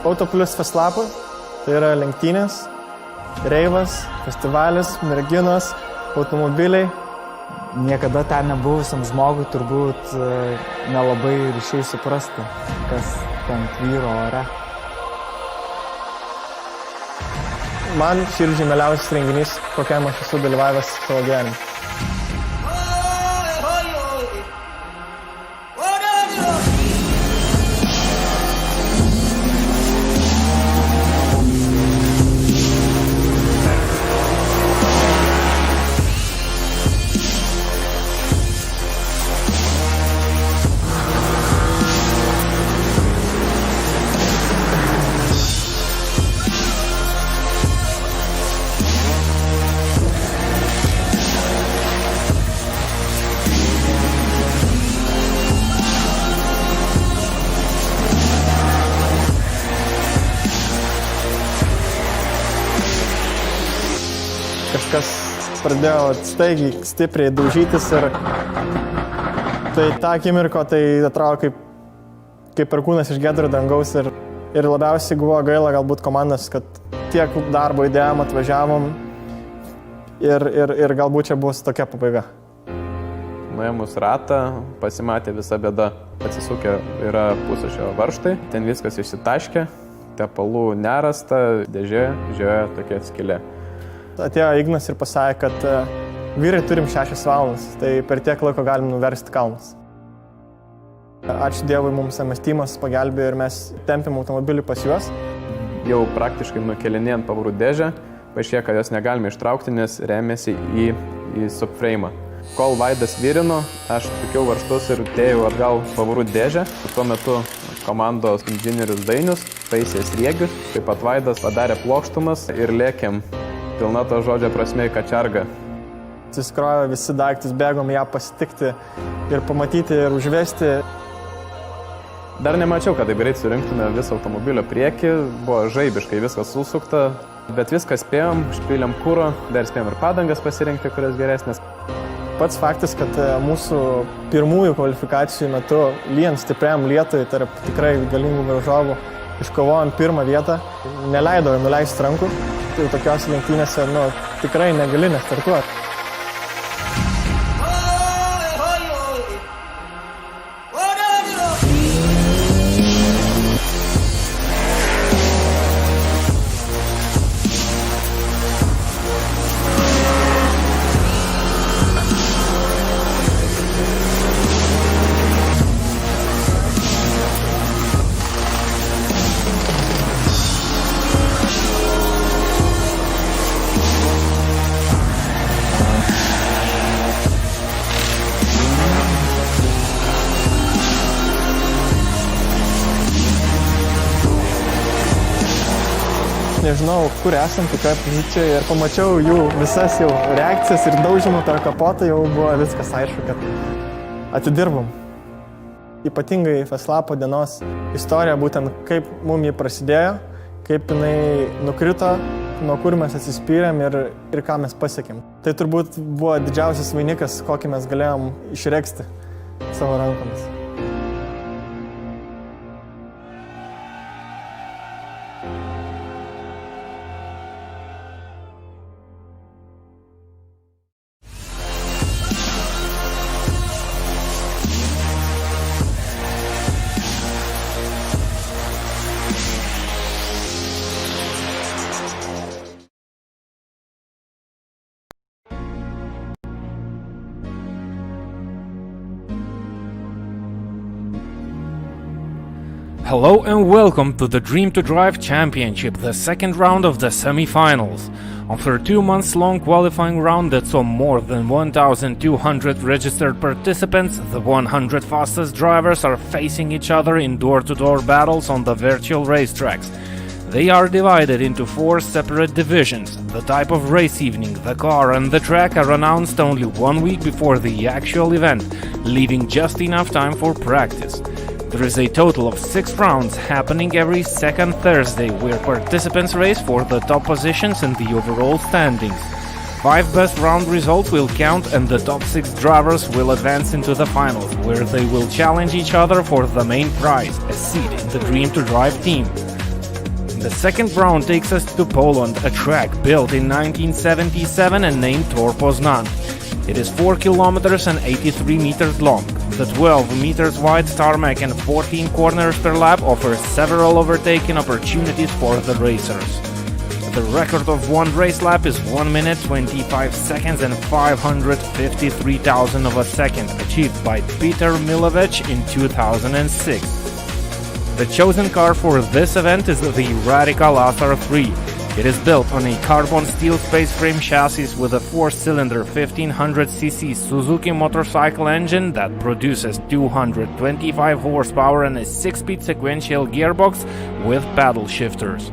Auto Plus Feslapui tai yra lenktynės, reivas, festivalis, merginos, automobiliai. Niekada ten nebuvusiam žmogui turbūt nelabai ryšiai suprasti, kas ten tvyro ore. Man širdžiai mieliausias renginys, kokiam aš esu dalyvavęs savo gyvenime. Kažkas pradėjo staigiai, stipriai daužytis ir tai tą akimirką tai atrodo kaip perkūnas iš giedro dangaus ir labiausiai buvo gaila galbūt komandas, kad tiek darbo įdėjom, atvažiavom ir galbūt čia bus tokia pabaiga. Nuėmus ratą, pasimatė visa bėda. Atsisukę yra pusašio varžtai, ten viskas išsitaškė, tepalų nerasta, dėžė, žioje tokia skylė. Atėjo Ignas ir pasakė, kad vyrai turim 6 valandas, tai per tiek laiko galim nuversti kalnus. Ačiū Dievui, mums mąstymas pagelbėjo ir mes tempėm automobilį pas juos. Jau praktiškai nukelinėjant pavarų dėžę, paaiškėjo, kad jos negalime ištraukti, nes rėmėsi į subframe'ą. Kol Vaidas virino, aš sukiau varžtus ir dėjau atgal pavarų dėžę. Tuo metu komandos inžinierius Dainius taisė sriegius, taip pat Vaidas padarė plokštumas ir lėkėm. Pilna to žodžio prasme į kačergą. Susikrovė visi daiktus, bėgom ją pasitikti ir pamatyti ir užvesti. Dar nemačiau, kad taip greit surinktume visą automobilio priekį, buvo žaibiškai viskas susukta, bet viską spėjom, išpylėm kuro, dar spėjom ir padangas pasirinkti, kurios geresnės. Pats faktas, kad mūsų pirmųjų kvalifikacijų metu lyjant stipriam lietui tarp tikrai galingų varžovų iškovojom pirmą vietą, neleido nuleisti rankų. Tai tokios lenktynėse tikrai negali nestartuoti. Nežinau, kur esam, kokioje pozicijoje ir pamačiau jų visas jau reakcijas ir daužymą per kapotą, jau buvo viskas aišku, kad atidirbom. Ypatingai Feslapo dienos istorija, būtent kaip mum jį prasidėjo, kaip jinai nukrito, nuo kur mes atsispyrėm ir ką mes pasiekėm. Tai turbūt buvo didžiausias vainikas, kokį mes galėjom išregzti savo rankomis. Hello and welcome to the Dream to Drive Championship, the second round of the semi-finals. After a 2-month-long qualifying round that saw more than 1,200 registered participants, the 100 fastest drivers are facing each other in door-to-door battles on the virtual racetracks. They are divided into 4 separate divisions. The type of race evening, the car and the track are announced only 1 week before the actual event, leaving just enough time for practice. There is a total of 6 rounds happening every second Thursday, where participants race for the top positions in the overall standings. 5 best round results will count and the top 6 drivers will advance into the finals, where they will challenge each other for the main prize, a seat in the Dream to Drive team. The second round takes us to Poland, a track built in 1977 and named Tor Poznan. It is 4 kilometers and 83 meters long. The 12 meters wide tarmac and 14 corners per lap offers several overtaking opportunities for the racers. The record of one race lap is 1 minute 25 seconds and 553,000 of a second, achieved by Peter Milovec in 2006. The chosen car for this event is the Radical SR3. It is built on a carbon steel space frame chassis with a 4-cylinder 1500cc Suzuki motorcycle engine that produces 225 horsepower and a 6-speed sequential gearbox with paddle shifters.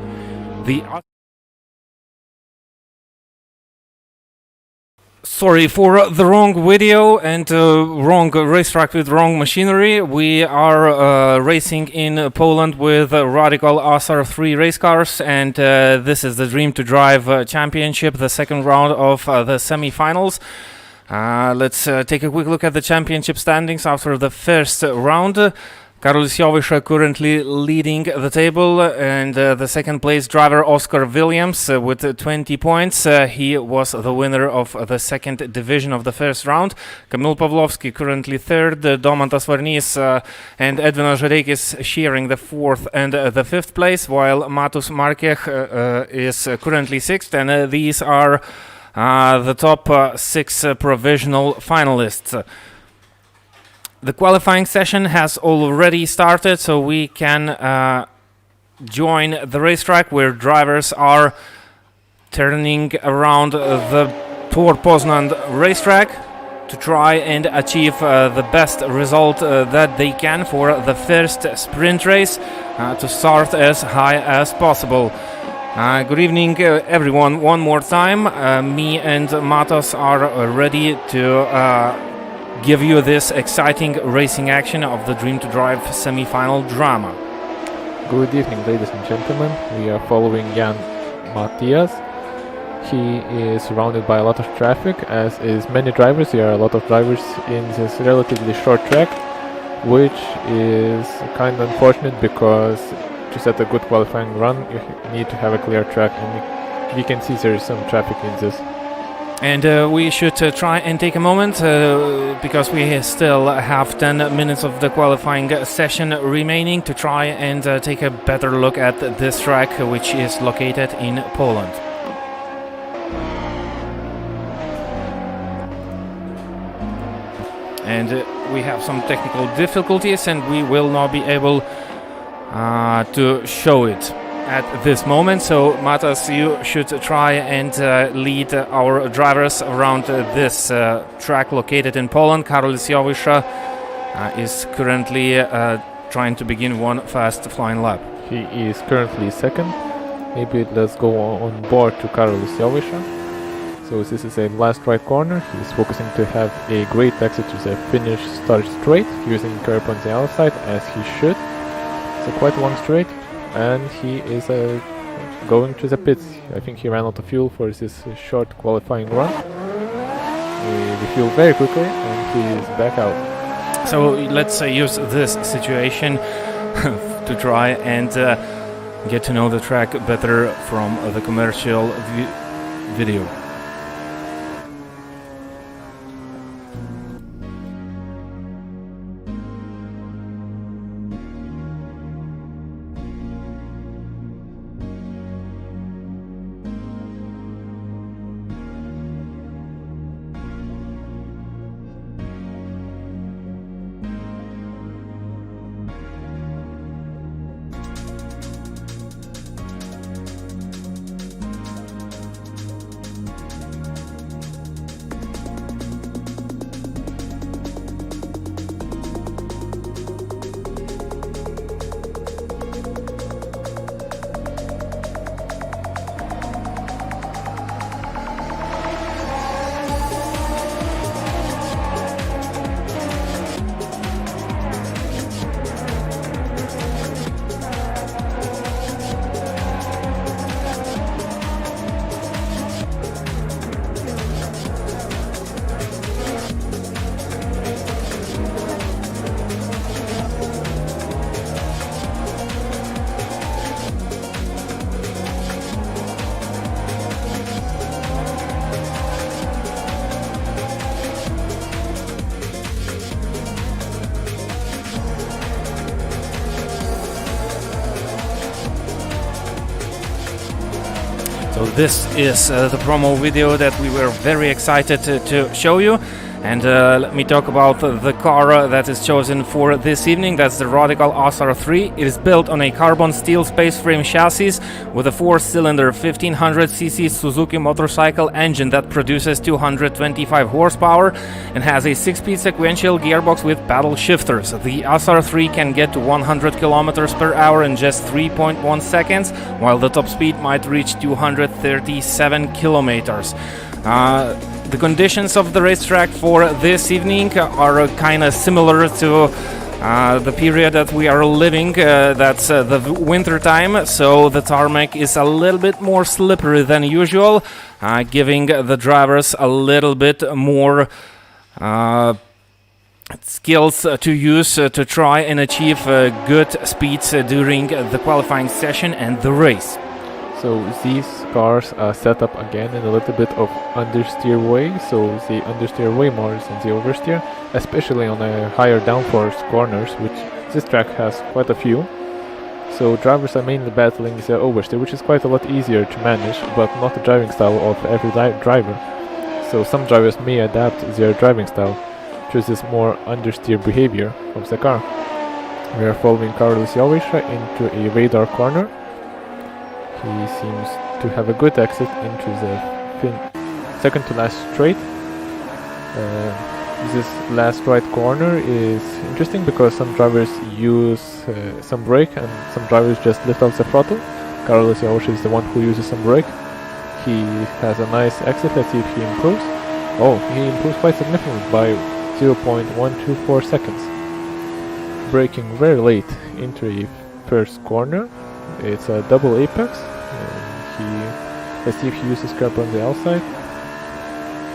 Sorry for the wrong video and wrong racetrack with wrong machinery. We are racing in Poland with Radical SR3 race cars, and this is the Dream to Drive Championship, the second round of the semi-finals. Let's take a quick look at the championship standings after the first round. Karolis Jowisza currently leading the table, and the second place driver Oscar Williams with 20 points. He was the winner of the second division of the first round. Kamil Pawlowski currently third, Domantas Varnys and Edvinas Žadeikis sharing the fourth and the fifth place, while Matus Markech is currently sixth, and these are the top 6 provisional finalists. The qualifying session has already started, so we can join the racetrack where drivers are turning around the Tor Poznan racetrack to try and achieve the best result that they can for the first sprint race to start as high as possible. Good evening, everyone. One more time, me and Matas are ready to give you this exciting racing action of the Dream to Drive semi-final drama. Good evening, ladies and gentlemen. We are following Jan Matias. He is surrounded by a lot of traffic, as is many drivers. There are a lot of drivers in this relatively short track, which is kind of unfortunate because to set a good qualifying run, you need to have a clear track, and we can see there is some traffic in this. And we should try and take a moment because we still have 10 minutes of the qualifying session remaining to try and take a better look at this track, which is located in Poland. And we have some technical difficulties, and we will not be able to show it at this moment. So Matas, you should try and lead our drivers around this track located in Poland. Karolis Jowisza is currently trying to begin one fast flying lap. He is currently second. Maybe let's go on board to Karolis Jowisza. So this is a last right corner. He's focusing to have a great exit to the finish start straight, using curb on the outside as he should. So quite long straight. And he is going to the pits. I think he ran out of fuel for this short qualifying run. He refueled very quickly and he is back out. So let's use this situation to try and get to know the track better from the commercial video. this is the promo video that we were very excited to show you. And let me talk about the car that is chosen for this evening. That's the Radical SR3. It is built on a carbon steel space frame chassis with a 4-cylinder 1500cc Suzuki motorcycle engine that produces 225 horsepower and has a 6-speed sequential gearbox with paddle shifters. The SR3 can get to 100 km per hour in just 3.1 seconds, while the top speed might reach 237 kilometers. The conditions of the racetrack for this evening are kind of similar to the period that we are living, that's the winter time, so the tarmac is a little bit more slippery than usual, giving the drivers a little bit more skills to use to try and achieve good speeds during the qualifying session and the race. So these cars are set up again in a little bit of understeer way, so the understeer way more than the oversteer, especially on a higher downforce corners, which this track has quite a few. So drivers are mainly battling the oversteer, which is quite a lot easier to manage, but not the driving style of every driver. So some drivers may adapt their driving style to this more understeer behavior of the car. We are following Carlos Jovica into a radar corner. He seems to have a good exit into the second to last straight. This last right corner is interesting because some drivers use some brake and some drivers just lift off the throttle. Carlos Jovica is the one who uses some brake. He has a nice exit. Let's see if he improves. Oh, he improves quite significantly by 0.124 seconds. Braking very late into a first corner. It's a double apex. Let's see if he uses curb on the outside.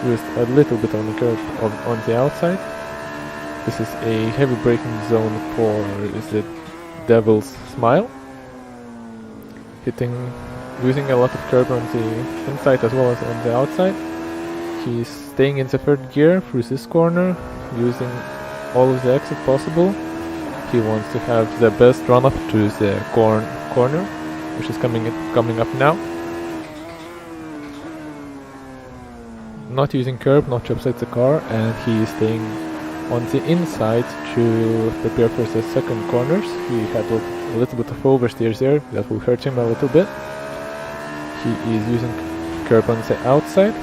Used a little bit on the curb on the outside. This is a heavy braking zone for the Devil's Smile. Using a lot of curb on the inside as well as on the outside. He's staying in the third gear through this corner, using all of the exit possible. He wants to have the best run up to the corner, which is coming up now. Not using curb, not to upset the car, and he is staying on the inside to prepare for the second corners. He had a little bit of oversteers there, that will hurt him a little bit. He is using curb on the outside.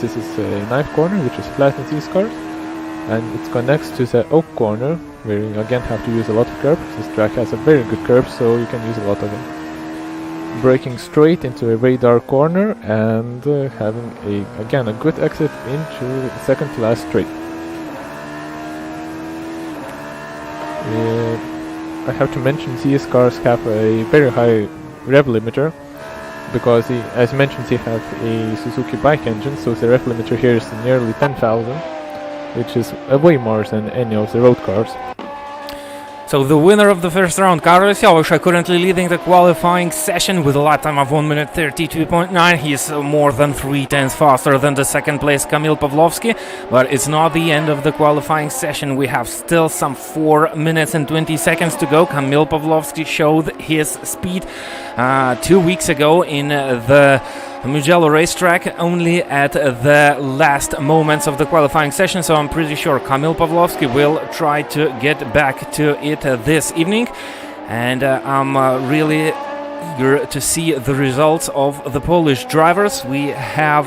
This is a knife corner, which is flat in these cars, and it connects to the oak corner, where you again have to use a lot of curb. This track has a very good curb, so you can use a lot of it. Braking straight into a radar corner and having again a good exit into the second to last straight. I have to mention these cars have a very high rev limiter because as mentioned they have a Suzuki bike engine, so the rev limiter here is nearly 10,000, which is way more than any of the road cars. So the winner of the first round, Carlos Jovica, currently leading the qualifying session with a lap time of 1 minute 32.9. He's more than 3/10 faster than the second place Kamil Pawlowski, but it's not the end of the qualifying session. We have still some 4 minutes and 20 seconds to go. Kamil Pawlowski showed his speed 2 weeks ago in the Mugello racetrack only at the last moments of the qualifying session, so I'm pretty sure Kamil Pawlowski will try to get back to it this evening, and I'm really eager to see the results of the Polish drivers. We have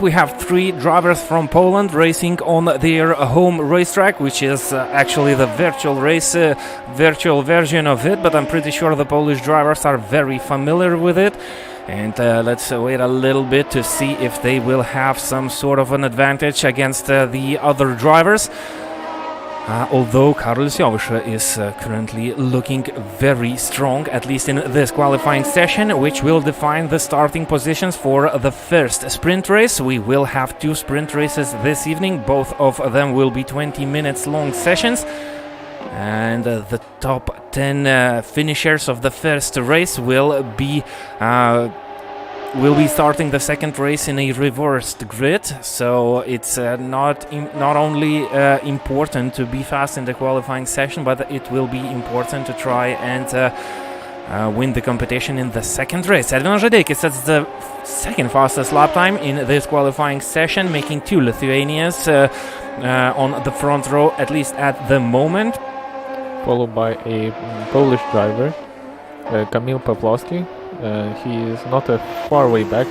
we have 3 drivers from Poland racing on their home racetrack, which is actually the virtual version of it, but I'm pretty sure the Polish drivers are very familiar with it. And let's wait a little bit to see if they will have some sort of an advantage against the other drivers. Although Carlos Jovica is currently looking very strong, at least in this qualifying session, which will define the starting positions for the first sprint race. We will have 2 sprint races this evening. Both of them will be 20 minutes long sessions. And the top 10 finishers of the first race will be starting the second race in a reversed grid, so it's not only important to be fast in the qualifying session, but it will be important to try and win the competition in the second race. Edvinas Žadeikis sets the second fastest lap time in this qualifying session, making 2 Lithuanians on the front row, at least at the moment. Followed by a Polish driver, Kamil Pawlowski. He is not a far way back.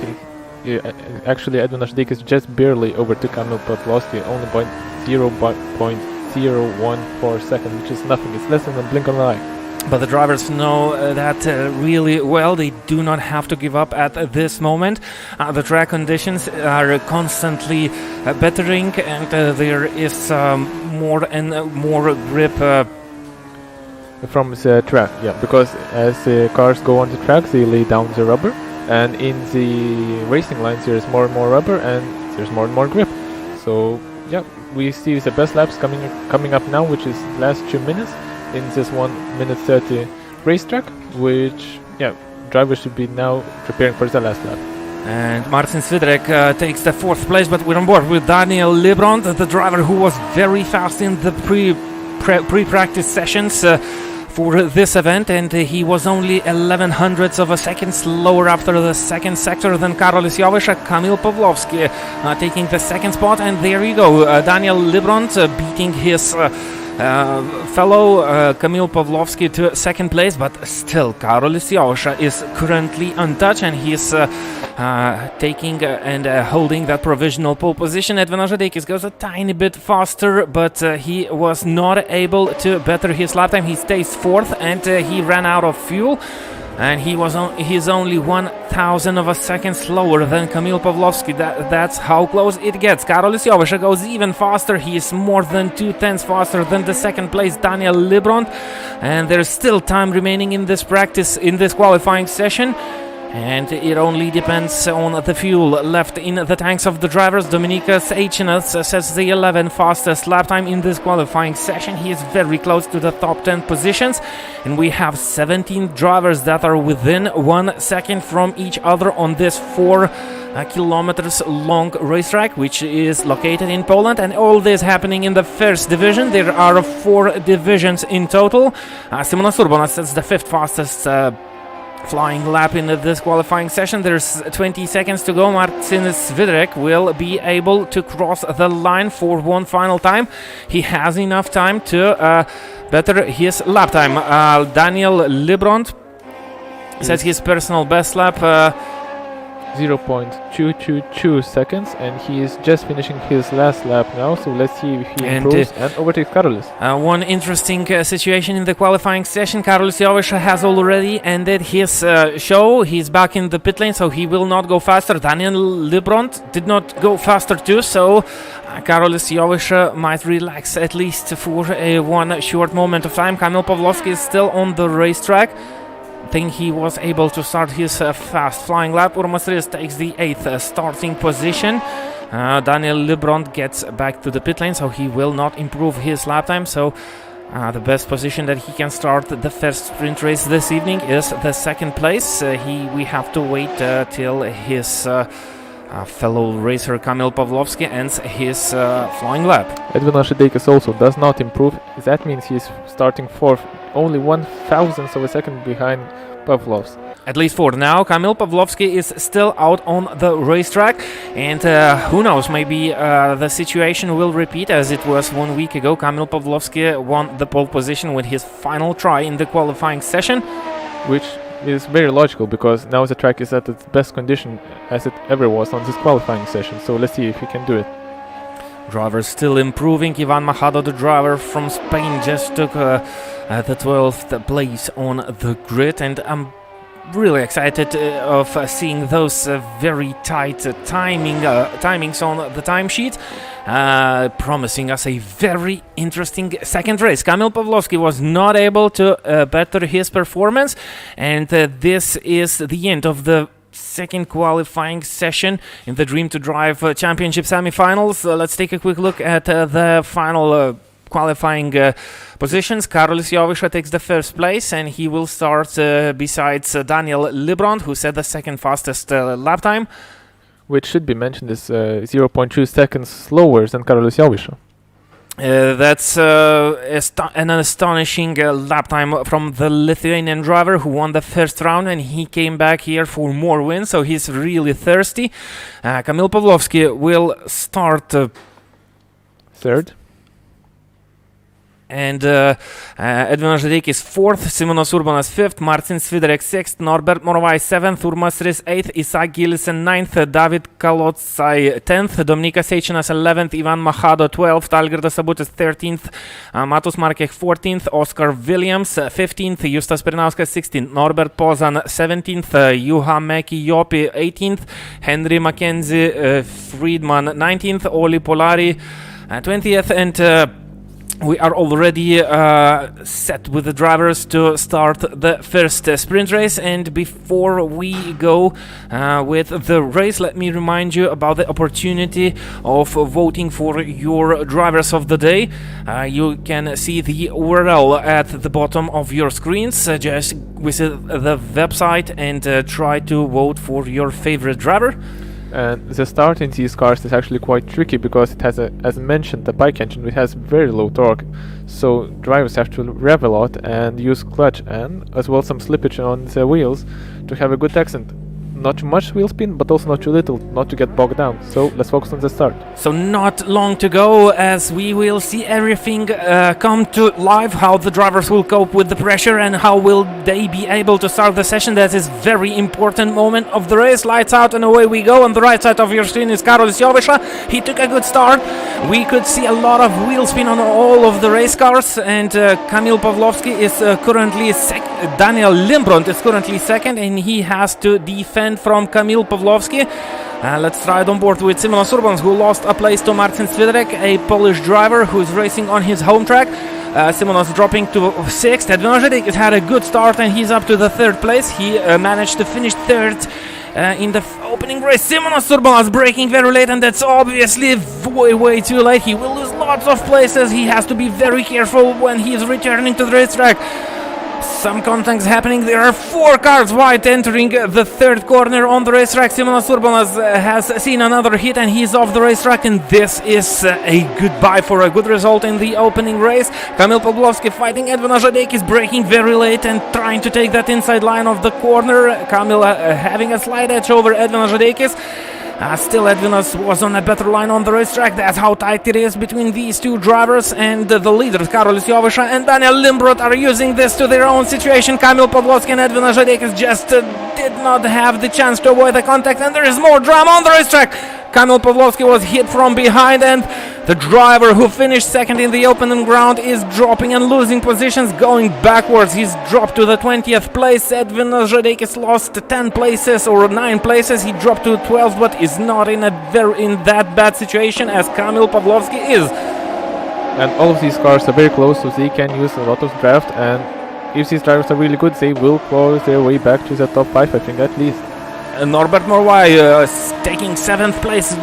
Actually, Edvinas Žadeikis just barely overtook Kamil Pawlowski, only by 0.014 seconds, which is nothing. It's less than a blink of an eye. But the drivers know that really well. They do not have to give up at this moment. The track conditions are constantly bettering, and there is more and more grip from the track, because as the cars go on the track, they lay down the rubber, and in the racing lines there's more and more rubber, and there's more and more grip. So we see the best laps coming up now, which is last 2 minutes in this 1 minute 30 racetrack, which drivers should be now preparing for the last lap. And Martin Svidrek takes the 4th place, but we're on board with Daniel Librand, the driver who was very fast in the pre-practice sessions for this event, and he was only 11/100ths of a second slower after the second sector than Karolis Jovaiša. Kamil Pawlowski taking the second spot, and there you go, Daniel Librand beating his fellow Kamil Pawlowski to second place, but still Karolis Jovaiša is currently untouched, and he's taking and holding that provisional pole position. Edvinas Žadeikis goes a tiny bit faster, but he was not able to better his lap time. He stays 4th, and he ran out of fuel, and he's only 1,000 of a second slower than Kamil Pawlowski. That's how close it gets. Karolis Jovaiša goes even faster. He is more than 2/10 faster than the second place Daniel Librand, and there's still time remaining in this qualifying session. And it only depends on the fuel left in the tanks of the drivers. Dominykas Eichinas sets the 11th fastest lap time in this qualifying session. He is very close to the top 10 positions. And we have 17 drivers that are within 1 second from each other on this 4 kilometers long racetrack, which is located in Poland. And all this happening in the first division. There are 4 divisions in total. Simonas Urbonas sets the 5th fastest flying lap in this qualifying session. There's 20 seconds to go. Martin Svidrek will be able to cross the line for one final time. He has enough time to better his lap time. Daniel Librand sets his personal best lap 0.222 seconds, and he is just finishing his last lap now, so let's see if he improves and overtakes Karolis. One interesting situation in the qualifying session. Karolis Jovaiša has already ended his show. He's back in the pit lane, so he will not go faster. Daniel Librand did not go faster too, so Karolis Jovaiša might relax at least for one short moment of time. Kamil Pawlowski is still on the racetrack. I think he was able to start his fast flying lap. Urmas Riz takes the 8th starting position. Daniel Librand gets back to the pit lane, so he will not improve his lap time. So the best position that he can start the first sprint race this evening is the 2nd place. We have to wait till his fellow racer Kamil Pawlowski ends his flying lap. Edvinas Žadeikis also does not improve. That means he's starting 4th, only 1,000th of a second behind Pawlowski. At least for now, Kamil Pawlowski is still out on the racetrack, and who knows, maybe the situation will repeat as it was 1 week ago. Kamil Pawlowski won the pole position with his final try in the qualifying session, which is very logical because now the track is at its best condition as it ever was on this qualifying session. So let's see if he can do it. Drivers still improving. Ivan Majado, the driver from Spain, just took the 12th place on the grid, and I'm really excited of seeing those very tight timings on the timesheet, promising us a very interesting second race. Kamil Pawlowski was not able to better his performance, and this is the end of the second qualifying session in the Dream to Drive Championship semi-finals. Let's take a quick look at the final qualifying positions. Karolis Jovaiša takes the 1st place, and he will start besides Daniel Librand, who set the 2nd fastest lap time, which should be mentioned is 0.2 seconds slower than Karolis Jovaiša. That's an astonishing lap time from the Lithuanian driver who won the first round, and he came back here for more wins, so he's really thirsty. Kamil Pavlovsky will start Third. and Edvinas Žadeikis 4th, Simonas Urbanas 5th, Martin Sviderek 6th, Norbert Morovai 7th, Urmas Rys 8th, Isak Gilisen 9th, David Kalotsai 10th, Dominikas Seičinas 11th, Ivan Machado 12th, Algirdas Sabutis 13th, Matus Markech 14th, Oscar Williams 15th, Justas Pirnauskas 16th, Norbert Pozan 17th, Juha Meki Jopi 18th, Henry Mackenzie Friedman 19th, Oli Polari 20th, and we are already set with the drivers to start the first sprint race. And before we go with the race, let me remind you about the opportunity of voting for your drivers of the day. You can see the URL at the bottom of your screens. Just visit the website and try to vote for your favorite driver. And the start in these cars is actually quite tricky because it has, as mentioned, the bike engine which has very low torque. So drivers have to rev a lot and use clutch and as well some slippage on the wheels to have a good descent. Not too much wheel spin, but also not too little, not to get bogged down. So let's focus on the start. So not long to go as we will see everything come to life, how the drivers will cope with the pressure and how will they be able to start the session. That is very important moment of the race. Lights out and away we go. On the right side of your screen is Karolis Jovesha. He took a good start. We could see a lot of wheel spin on all of the race cars, and Kamil Pavlovsky is currently Daniel Limbront is currently second, and he has to defend from Kamil Pavlovsky. Let's ride on board with Simonas Urbans, who lost a place to Martin Sviderek, a Polish driver who is racing on his home track. Simonas dropping to 6th. Edvinas Žadeikis had a good start and he's up to the 3rd place. He managed to finish 3rd in the opening race. Simonas Urbanas braking very late, and that's obviously way too late. He will lose lots of places. He has to be very careful when he is returning to the racetrack. Some contacts happening. There are 4 cars wide entering the 3rd corner on the racetrack. Simonas Urbanas has seen another hit and he's off the racetrack, and this is a goodbye for a good result in the opening race. Kamil Pavlovsky fighting Edvinas Žadeikis, braking very late and trying to take that inside line of the corner. Kamil having a slight edge over Edvinas Žadeikis. Still, Edvinas was on a better line on the racetrack. That's how tight it is between these two drivers, and the leaders, Karolis Jovesha and Daniel Limbrot, are using this to their own situation. Kamil Pavlovsky and Edvinas Žadeikis just did not have the chance to avoid the contact, and there is more drama on the racetrack. Kamil Pavlovsky was hit from behind, and the driver who finished second in the opening round is dropping and losing positions, going backwards. He's dropped to the 20th place. Edvinas Žadeikis lost 10 places or 9 places. He dropped to 12th, but is not in that bad situation as Kamil Pavlovsky is. And all of these cars are very close, so they can use a lot of draft, and if these drivers are really good, they will close their way back to the top 5, I think, at least. Norbert Morovai taking 7th place,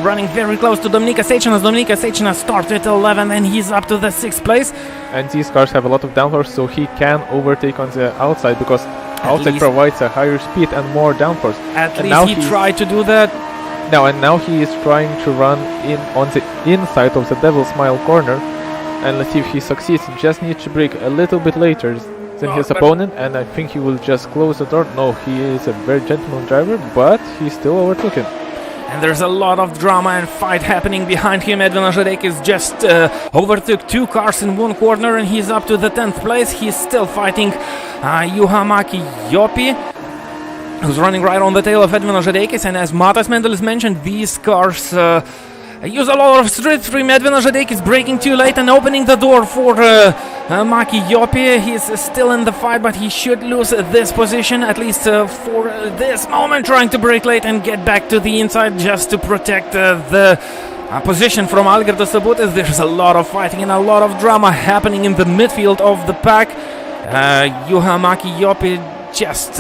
running very close to Dominikas Seičinas. Dominikas Seičinas started at 11th and he's up to the 6th place. And these cars have a lot of downforce, so he can overtake on the outside because outside provides a higher speed and more downforce. At least he tried to do that. Now he is trying to run in on the inside of the Devil's Smile corner, and let's see if he succeeds. He just needs to brake a little bit later than his opponent, and I think he will just close the door. No, he is a very gentleman driver, but he still overtook him. And there's a lot of drama and fight happening behind him. Edvinas Žadeikis just overtook 2 cars in one corner and he's up to the 10th place. He's still fighting Juha Meki Jopi, who's running right on the tail of Edvinas Žadeikis. And as Matas Mendelis mentioned, these cars use a lot of street from Edvinas Žadeikis, braking too late and opening the door for Meki Jopi. He's still in the fight, but he should lose this position, at least for this moment, trying to brake late and get back to the inside just to protect the position from Algirdas Sabutis. There's a lot of fighting and a lot of drama happening in the midfield of the pack. Juha Meki Jopi just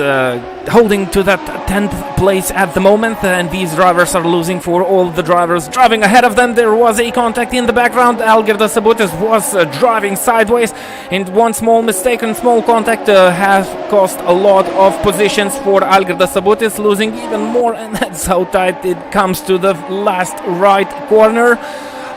holding to that 10th place at the moment, and these drivers are losing for all the drivers driving ahead of them. There was a contact in the background. Algirdas Sabutis was driving sideways, and one small mistake and small contact has cost a lot of positions for Algirdas Sabutis, losing even more, and that's how tight it comes to the last right corner.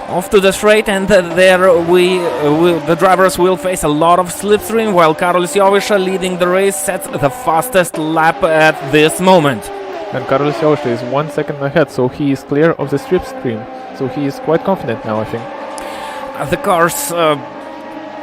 off to the straight, and there the drivers will face a lot of slipstream, while Karolis Jovaiša, leading the race, sets the fastest lap at this moment. And Karolis Jovaiša is 1 second ahead, so he is clear of the slipstream. So he is quite confident now, I think. The cars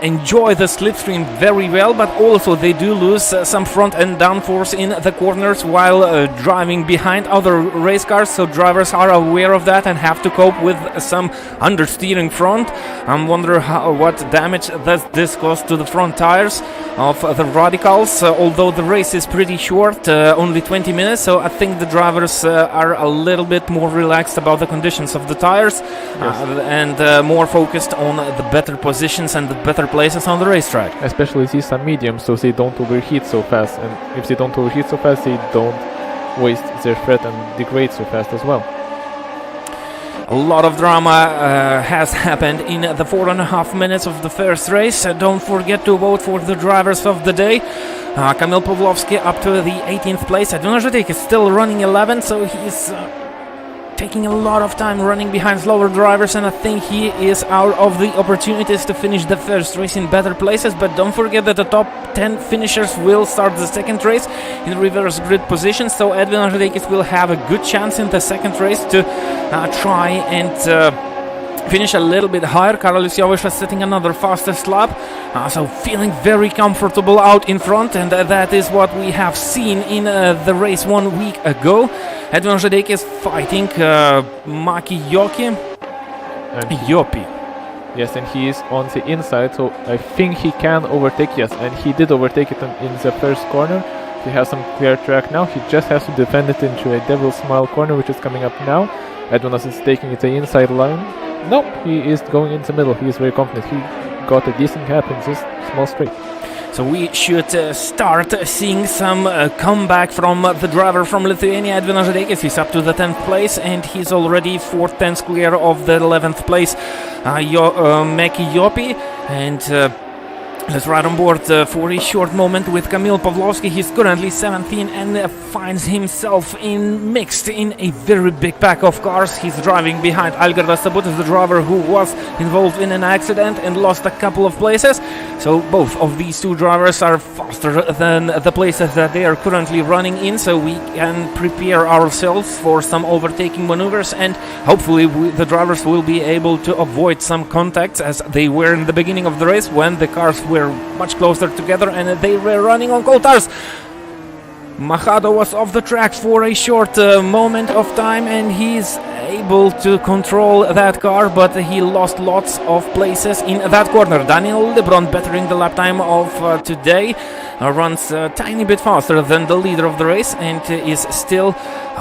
enjoy the slipstream very well, but also they do lose some front end downforce in the corners while driving behind other race cars, so drivers are aware of that and have to cope with some understeering front. I wonder what damage does this cause to the front tires of the Radicals, although the race is pretty short, only 20 minutes, so I think the drivers are a little bit more relaxed about the conditions of the tires. And more focused on the better positions and the better places on the racetrack. Especially these are medium, so they don't overheat so fast, and if they don't overheat so fast, they don't waste their fat and degrade so fast as well. A lot of drama has happened in the 4.5 minutes of the first race. Don't forget to vote for the drivers of the day. Kamil Pavlovsky up to the 18th place. Edvinas Žadeikis is still running 11th, so he's taking a lot of time running behind slower drivers, and I think he is out of the opportunities to finish the first race in better places. But don't forget that the top 10 finishers will start the second race in reverse grid position, so Edvinas Žadeikis will have a good chance in the second race to try and finish a little bit higher. Karolis Jovaiša setting another fastest lap, so feeling very comfortable out in front, and that is what we have seen in the race 1 week ago. Edvinas Žadeikis fighting Maki Jopi. Yes, and he is on the inside, so I think he can overtake, yes, and he did overtake it in the first corner. He has some clear track now, he just has to defend it into a Devil's Smile corner, which is coming up now. Edvinas is taking it the inside line. No, he is going in the middle, he is very confident, he got a decent gap in this small straight. So we should start seeing some comeback from the driver from Lithuania, Edvinas Žadeikis. He's up to the 10th place, and he's already 4 tenths clear of the 11th place Maki Jopi. And let's ride on board for a short moment with Kamil Pavlovsky. He's currently 17 and finds himself mixed in a very big pack of cars. He's driving behind Algirdas Sabutis, the driver who was involved in an accident and lost a couple of places. So both of these two drivers are faster than the places that they are currently running in, so we can prepare ourselves for some overtaking maneuvers, and hopefully the drivers will be able to avoid some contacts as they were in the beginning of the race when the cars were much closer together and they were running on cold tires. Machado was off the track for a short moment of time, and he's able to control that car, but he lost lots of places in that corner. Daniel Libron, bettering the lap time of today, runs a tiny bit faster than the leader of the race and is still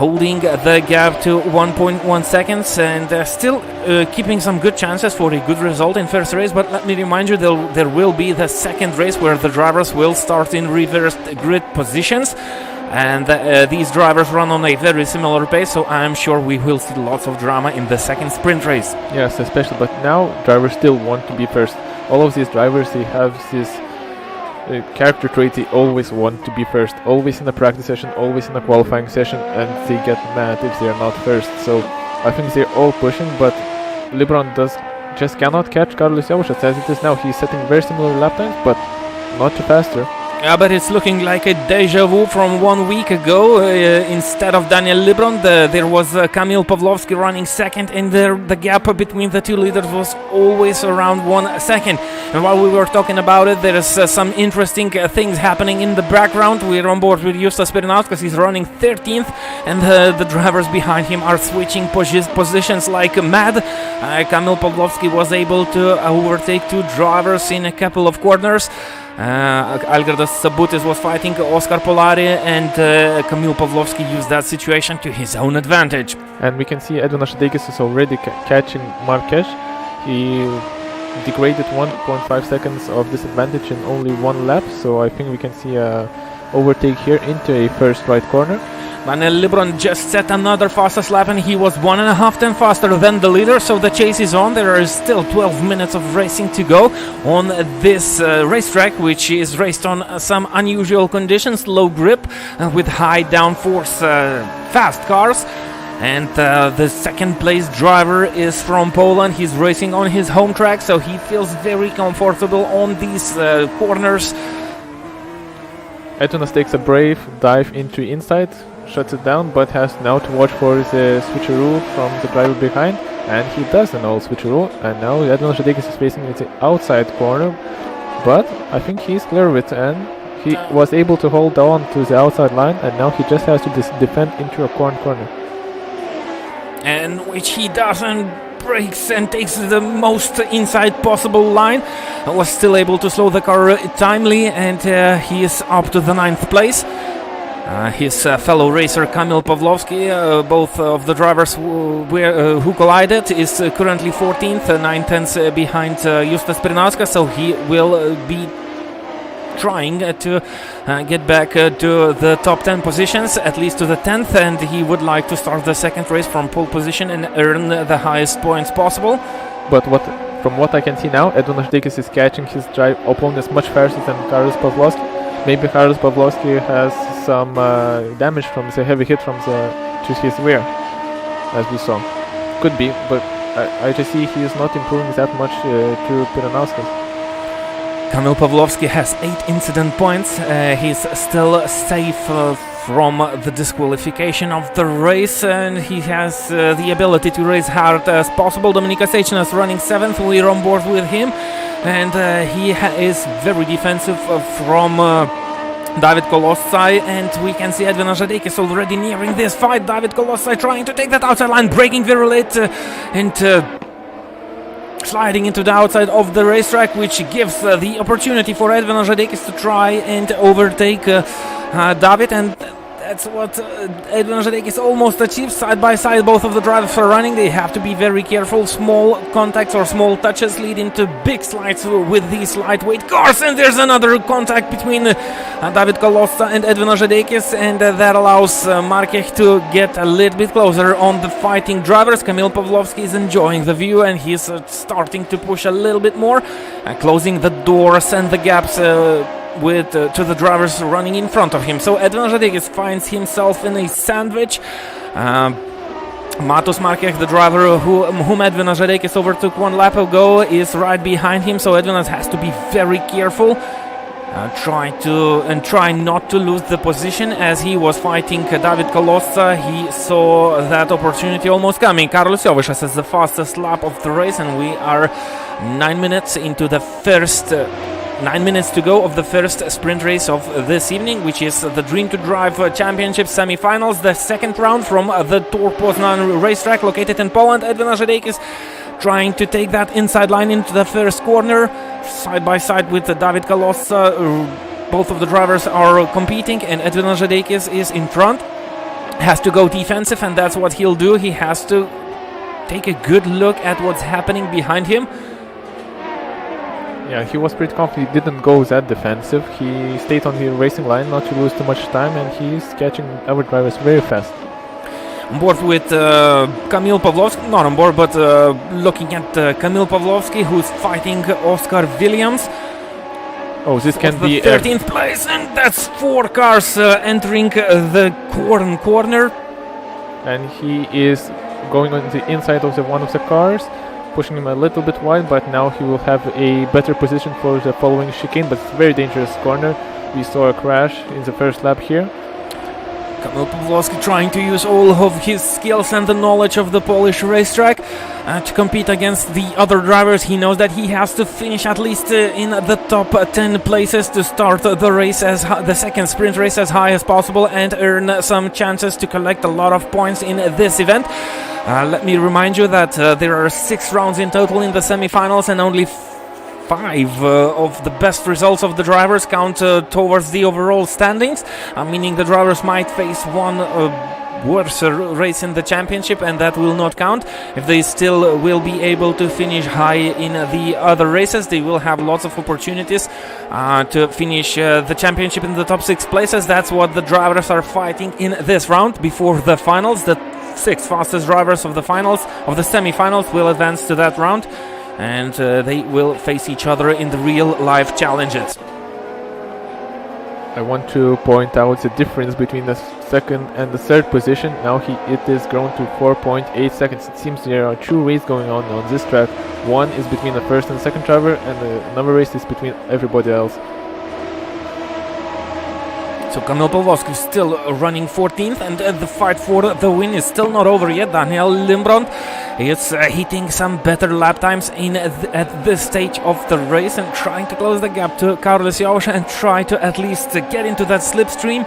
holding the gap to 1.1 seconds and still keeping some good chances for a good result in first race. But let me remind you, there will be the second race where the drivers will start in reversed grid positions, and these drivers run on a very similar pace, so I'm sure we will see lots of drama in the second sprint race. Yes, especially, but now drivers still want to be first. All of these drivers, they have this character trait, they always want to be first, always in a practice session, always in a qualifying session, and they get mad if they are not first. So I think they're all pushing, but Libron just cannot catch Karolis Jovaiša as it is now. He's setting very similar lap times, but not too faster. Yeah, but it's looking like a deja vu from 1 week ago. Instead of Daniel Libron, there was Kamil Pavlovsky running second, and the gap between the two leaders was always around 1 second. And while we were talking about it, there is some interesting things happening in the background. We're on board with Justas Pirinauskas. He's running 13th, and the drivers behind him are switching positions like mad. Kamil Pavlovsky was able to overtake two drivers in a couple of corners. Algirdas Sabutis was fighting Oskar Polari, and Kamil Pavlovsky used that situation to his own advantage. And we can see Edvinas Žadeikis is already catching Marques. He degraded 1.5 seconds of disadvantage in only one lap, so I think we can see a overtake here into a first right corner. Daniel Libron just set another fastest lap, and he was 1.5 tenths faster than the leader, so the chase is on. There is still 12 minutes of racing to go on this racetrack, which is raced on some unusual conditions, low grip with high downforce fast cars. And the second place driver is from Poland. He's racing on his home track, so he feels very comfortable on these corners. Edvinas takes a brave dive into inside, shuts it down, but has now to watch for the switcheroo from the driver behind, and he does an old switcheroo, and now Edvinas Žadeikis is facing the outside corner, but I think he's clear of it, and he was able to hold on to the outside line, and now he just has to defend into a corner. And which he does, and breaks and takes the most inside possible line. Was still able to slow the car timely, and he is up to the 9th place. His fellow racer Kamil Pawlowski, both of the drivers who collided, is currently 14th, 9/10 behind Justas Prinauskas, so he will be trying to get back to the top 10 positions, at least to the 10th, and he would like to start the second race from pole position and earn the highest points possible. But from what I can see now, Edvinas Žadeikis is catching his opponents much faster than Karolis Pawlowski. Maybe Karolis Pawlowski has some damage from the heavy hit to his rear, as we saw. Could be, but I just see he is not improving that much to Prinauskas. Kamil Pawlowski has 8 incident points. He's still safe from the disqualification of the race, and he has the ability to race hard as possible. Dominykas Seičinas running 7th. We're on board with him, and he is very defensive from David Kolossai, and we can see Edvinas Žadeikis already nearing this fight. David Kolossai trying to take that outside line, braking very late and sliding into the outside of the racetrack, which gives the opportunity for Edvinas Žadeikis to try and overtake David, and that's what Edvinas Žadeikis almost achieved. Side by side, both of the drivers are running. They have to be very careful. Small contacts or small touches lead into big slides with these lightweight cars, and there's another contact between David Kolossa and Edvinas Žadeikis, and that allows Markech to get a little bit closer on the fighting drivers. Kamil Pawlowski is enjoying the view, and he's starting to push a little bit more, closing the doors and the gaps to the drivers running in front of him. So Edvinas Žadeikis finds himself in a sandwich. Matus Markech, the driver whom Edvinas Žadeikis overtook 1 lap ago, is right behind him, so Edvinas has to be very careful. Try not to lose the position. As he was fighting David Kolossa, he saw that opportunity almost coming. Karolis Jovišas has the fastest lap of the race, and we are 9 minutes into the first 9 minutes to go of the first sprint race of this evening, which is the Dream to Drive Championship semi-finals, the second round from the Tor Poznan racetrack located in Poland. Edvinas Žadeikis trying to take that inside line into the first corner, side by side with David Kolossa. Both of the drivers are competing, and Edvinas Žadeikis is in front. Has to go defensive, and that's what he'll do. He has to take a good look at what's happening behind him. Yeah, he was pretty confident. He didn't go that defensive. He stayed on the racing line not to lose too much time, and he's catching other drivers very fast. On board with Kamil Pawlowski, not on board, but looking at Kamil Pawlowski, who's fighting Oscar Williams. Oh, this can be 13th place, and that's 4 cars entering the corner. And he is going on the inside of one of the cars, pushing him a little bit wide, but now he will have a better position for the following chicane, but it's a very dangerous corner. We saw a crash in the first lap here. Kamil Pawlowski trying to use all of his skills and the knowledge of the Polish racetrack to compete against the other drivers. He knows that he has to finish at least in the top 10 places to start the race, the second sprint race, as high as possible, and earn some chances to collect a lot of points in this event. Let me remind you that there are 6 rounds in total in the semi-finals, and only 5 of the best results of the drivers count towards the overall standings, meaning the drivers might face one worse race in the championship, and that will not count. If they still will be able to finish high in the other races, they will have lots of opportunities to finish the championship in the top 6 places. That's what the drivers are fighting in this round before the finals. The 6 fastest drivers of the semi-finals will advance to that round, and they will face each other in the real life challenges. I want to point out the difference between the second and the third position. Now it is grown to 4.8 seconds. It seems there are two races going on this track. One is between the first and second driver, and another race is between everybody else. So Kamil Pavlovsky still running 14th, and the fight for the win is still not over yet. Daniel Limbrand is hitting some better lap times at this stage of the race and trying to close the gap to Carlos Jauscher and try to at least get into that slipstream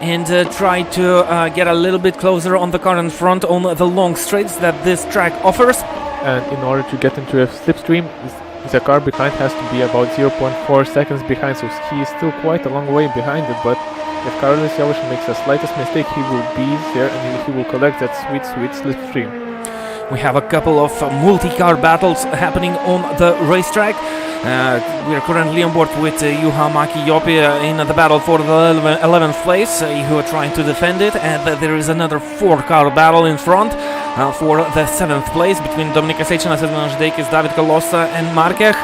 and try to get a little bit closer on the car in front on the long straights that this track offers. And in order to get into a slipstream, the car behind has to be about 0.4 seconds behind, so he is still quite a long way behind it. But if Carlos Jauscher makes the slightest mistake, he will be there and he will collect that sweet slipstream. We have a couple of multi-car battles happening on the racetrack. We are currently on board with Juha Mäki-Jopi in the battle for the 11th place. Who are trying to defend it, and there is another 4-car battle in front for the 7th place between Dominikas Eičinas, Edvinas Žideikis, David Kalosa and Markech.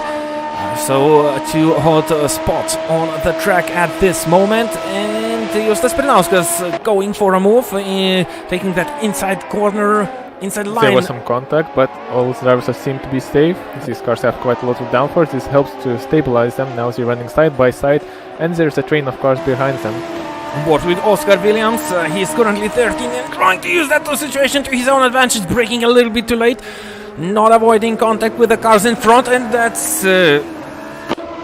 So two hot spots on the track at this moment, and Justas Pirnauskas going for a move, taking that inside corner, inside line. There was some contact, but all drivers seem to be safe. These cars have quite a lot of downforce. This helps to stabilize them. Now they're running side by side, and there's a train of cars behind them. On board with Oscar Williams, he's currently 13 and trying to use that situation to his own advantage, braking a little bit too late, not avoiding contact with the cars in front, and that's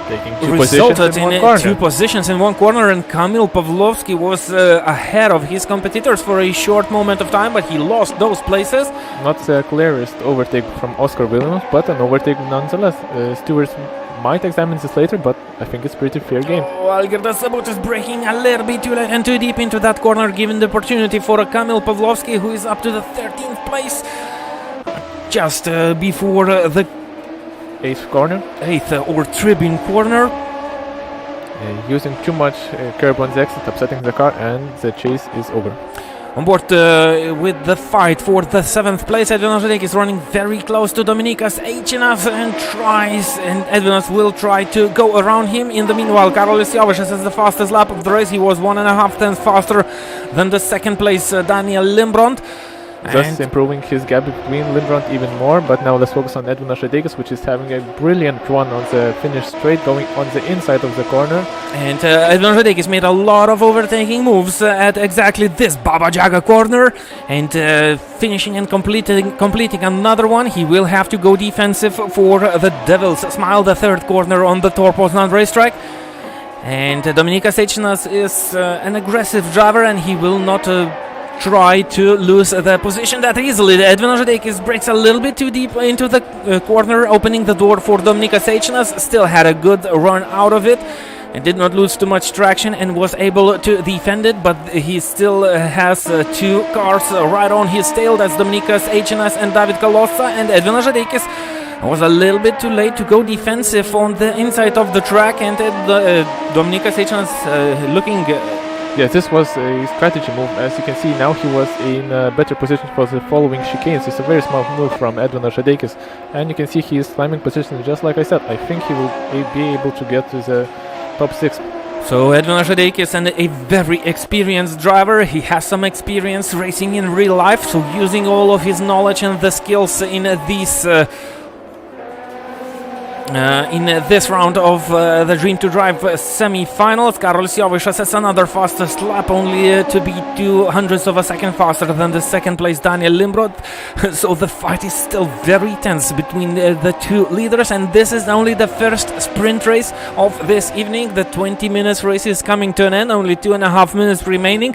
taking two resulted positions in two positions in one corner, and Kamil Pavlovsky was ahead of his competitors for a short moment of time, but he lost those places. Not the clearest overtake from Oscar Williams, but an overtake nonetheless. Stewards might examine this later, but I think it's pretty fair game. Algirdas Sabutis braking a little bit too late and too deep into that corner, giving the opportunity for Kamil Pavlovsky, who is up to the 13th place, just before the 8th corner. 8th or tribune corner. Using too much curb on the exit, upsetting the car, and the chase is over. On board with the fight for the 7th place, Edvinas Žideikis is running very close to Dominikas Eičinas and Edvinas will try to go around him. In the meanwhile, Karolis Jovešas has the fastest lap of the race. He was 1.5 tenths faster than the 2nd place Daniel Limbrand. Just improving his gap between Limbrand even more, but now let's focus on Edvinas Žideikis, which is having a brilliant run on the finish straight, going on the inside of the corner. And Edvinas Žideikis made a lot of overtaking moves at exactly this Baba Jaga corner, and finishing and completing another one. He will have to go defensive for the Devil's Smile, the 3rd corner on the Tor Poznan racetrack. And Dominikas Eičinas is an aggressive driver, and he will not try to lose the position that easily. Edvinas Žideikis brakes a little bit too deep into the corner, opening the door for Dominikas Eičinas. Still had a good run out of it and did not lose too much traction and was able to defend it, but he still has two cars right on his tail. That's Dominikas Eičinas and David Kalosa, and Edvinas Žideikis was a little bit too late to go defensive on the inside of the track, and Dominikas Eičinas looking Yes, this was a strategy move. As you can see, now he was in a better position for the following chicanes. It's a very smart move from Edvinas Žideikis, and you can see he is climbing position just like I said. I think he will be able to get to the top 6. So Edvinas Žideikis and a very experienced driver. He has some experience racing in real life, so using all of his knowledge and the skills in these in this round of the Dream to Drive semi-finals. Karolis Jovešas has another fastest lap, only to be 0.02 of a second faster than the 2nd place Daniel Limbrand. So the fight is still very tense between the two leaders, and this is only the first sprint race of this evening. The 20 minutes race is coming to an end, only 2.5 minutes remaining.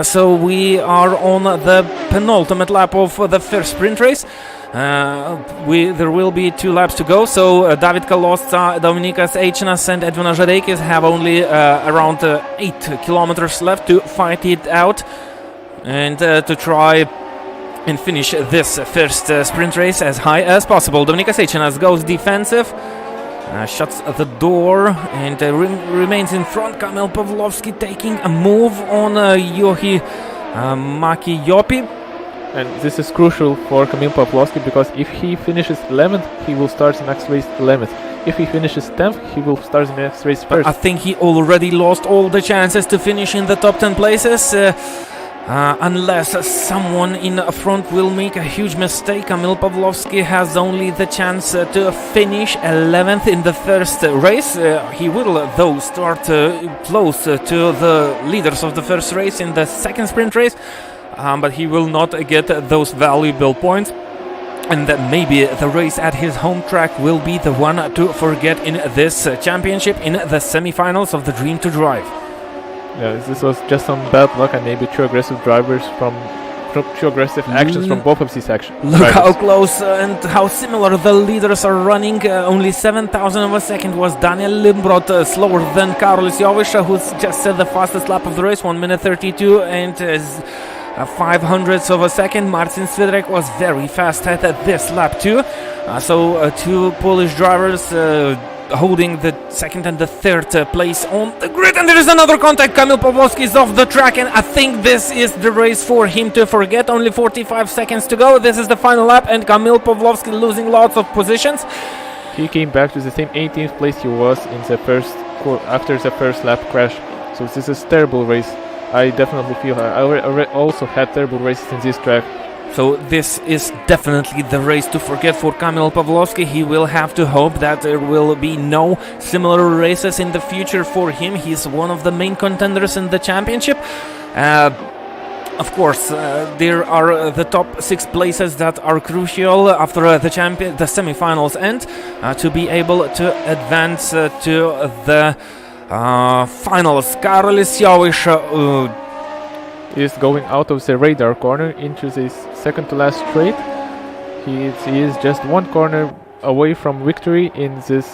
So we are on the penultimate lap of the first sprint race. There will be 2 laps to go, so David Kalosa, Dominikas Eičinas and Edvinas Žideikis have only around 8 kilometers left to fight it out and to try and finish this first sprint race as high as possible. Dominikas Eičinas goes defensive, shuts the door and remains in front. Kamil Pavlovsky taking a move on Juha Mäki-Jopi. And this is crucial for Kamil Pawlowski, because if he finishes 11th, he will start the next race 11th. If he finishes 10th, he will start the next race first. I think he already lost all the chances to finish in the top 10 places. Unless someone in front will make a huge mistake, Kamil Pawlowski has only the chance to finish 11th in the first race. He will, though, start close to the leaders of the first race in the second sprint race, but he will not get those valuable points. And that maybe the race at his home track will be the one to forget in this championship in the semi-finals of the Dream to Drive. Yeah, this was just some bad luck and maybe two aggressive drivers from two aggressive actions from both of these actions. Look how close and how similar the leaders are running. Only 7,000 of a second was Daniel Limbrot, slower than Karolis Jovica, who's just set the fastest lap of the race, 1 minute 32 and 500ths of a second. Marcin Svidrek was very fast at this lap too. So two Polish drivers holding the second and the third place on the grid, and there is another contact. Kamil Pawlowski is off the track, and I think this is the race for him to forget. Only 45 seconds to go. This is the final lap, and Kamil Pawlowski losing lots of positions. He came back to the same 18th place he was in the after the first lap crash. So this is terrible race. I definitely feel I also had terrible races in this track. So this is definitely the race to forget for Kamil Pawlowski. He will have to hope that there will be no similar races in the future for him. He's one of the main contenders in the championship. Of course, there are the top 6 places that are crucial after the semi-finals end to be able to advance to the finals. Karolis Jovica is going out of the radar corner into this second to last straight. He is just one corner away from victory in this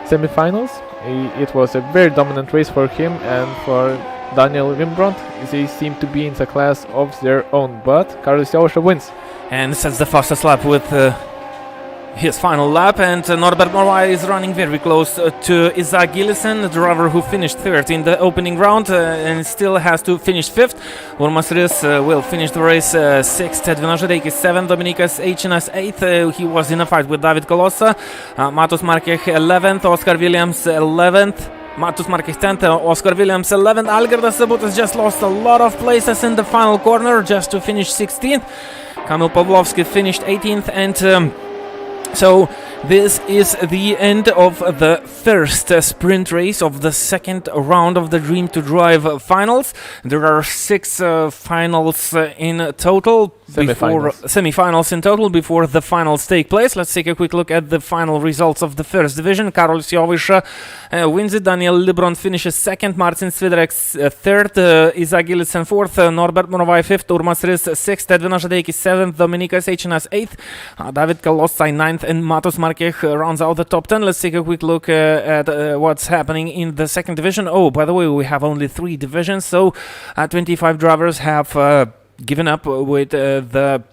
semi-finals. It was a very dominant race for him and for Daniel Limbrot. They seem to be in the class of their own, but Karolis Jovica wins and sets the fastest lap with his final lap, and Norbert Morvai is running very close to Isaac Gillison, the driver who finished third in the opening round and still has to finish fifth. Urmas Rys will finish the race sixth, Edvinas Žadeikis seventh, Dominikas Eičinas eighth. He was in a fight with David Kolosa. Matus Markech 11th, Oscar Williams 11th. Matus Markech 10th, Oscar Williams 11th. Algirdas Sabutas just lost a lot of places in the final corner just to finish 16th. Kamil Pawlowski finished 18th, and so this is the end of the first sprint race of the second round of the Dream to Drive finals. There are 6 finals in total. Semi-finals in total before the finals take place. Let's take a quick look at the final results of the first division. Karolis Jovica wins it. Daniel Limbrot finishes second. Marcin Svidrek third. Isaac Gillison fourth. Norbert Morvai fifth. Urmas Rys sixth. Edvinas Žadeikis seventh. Dominikas Eičinas eighth. David Kolosa ninth. And Matus Markech rounds out the top 10. Let's take a quick look at what's happening in the second division. Oh, by the way, we have only 3 divisions, so 25 drivers have given up with the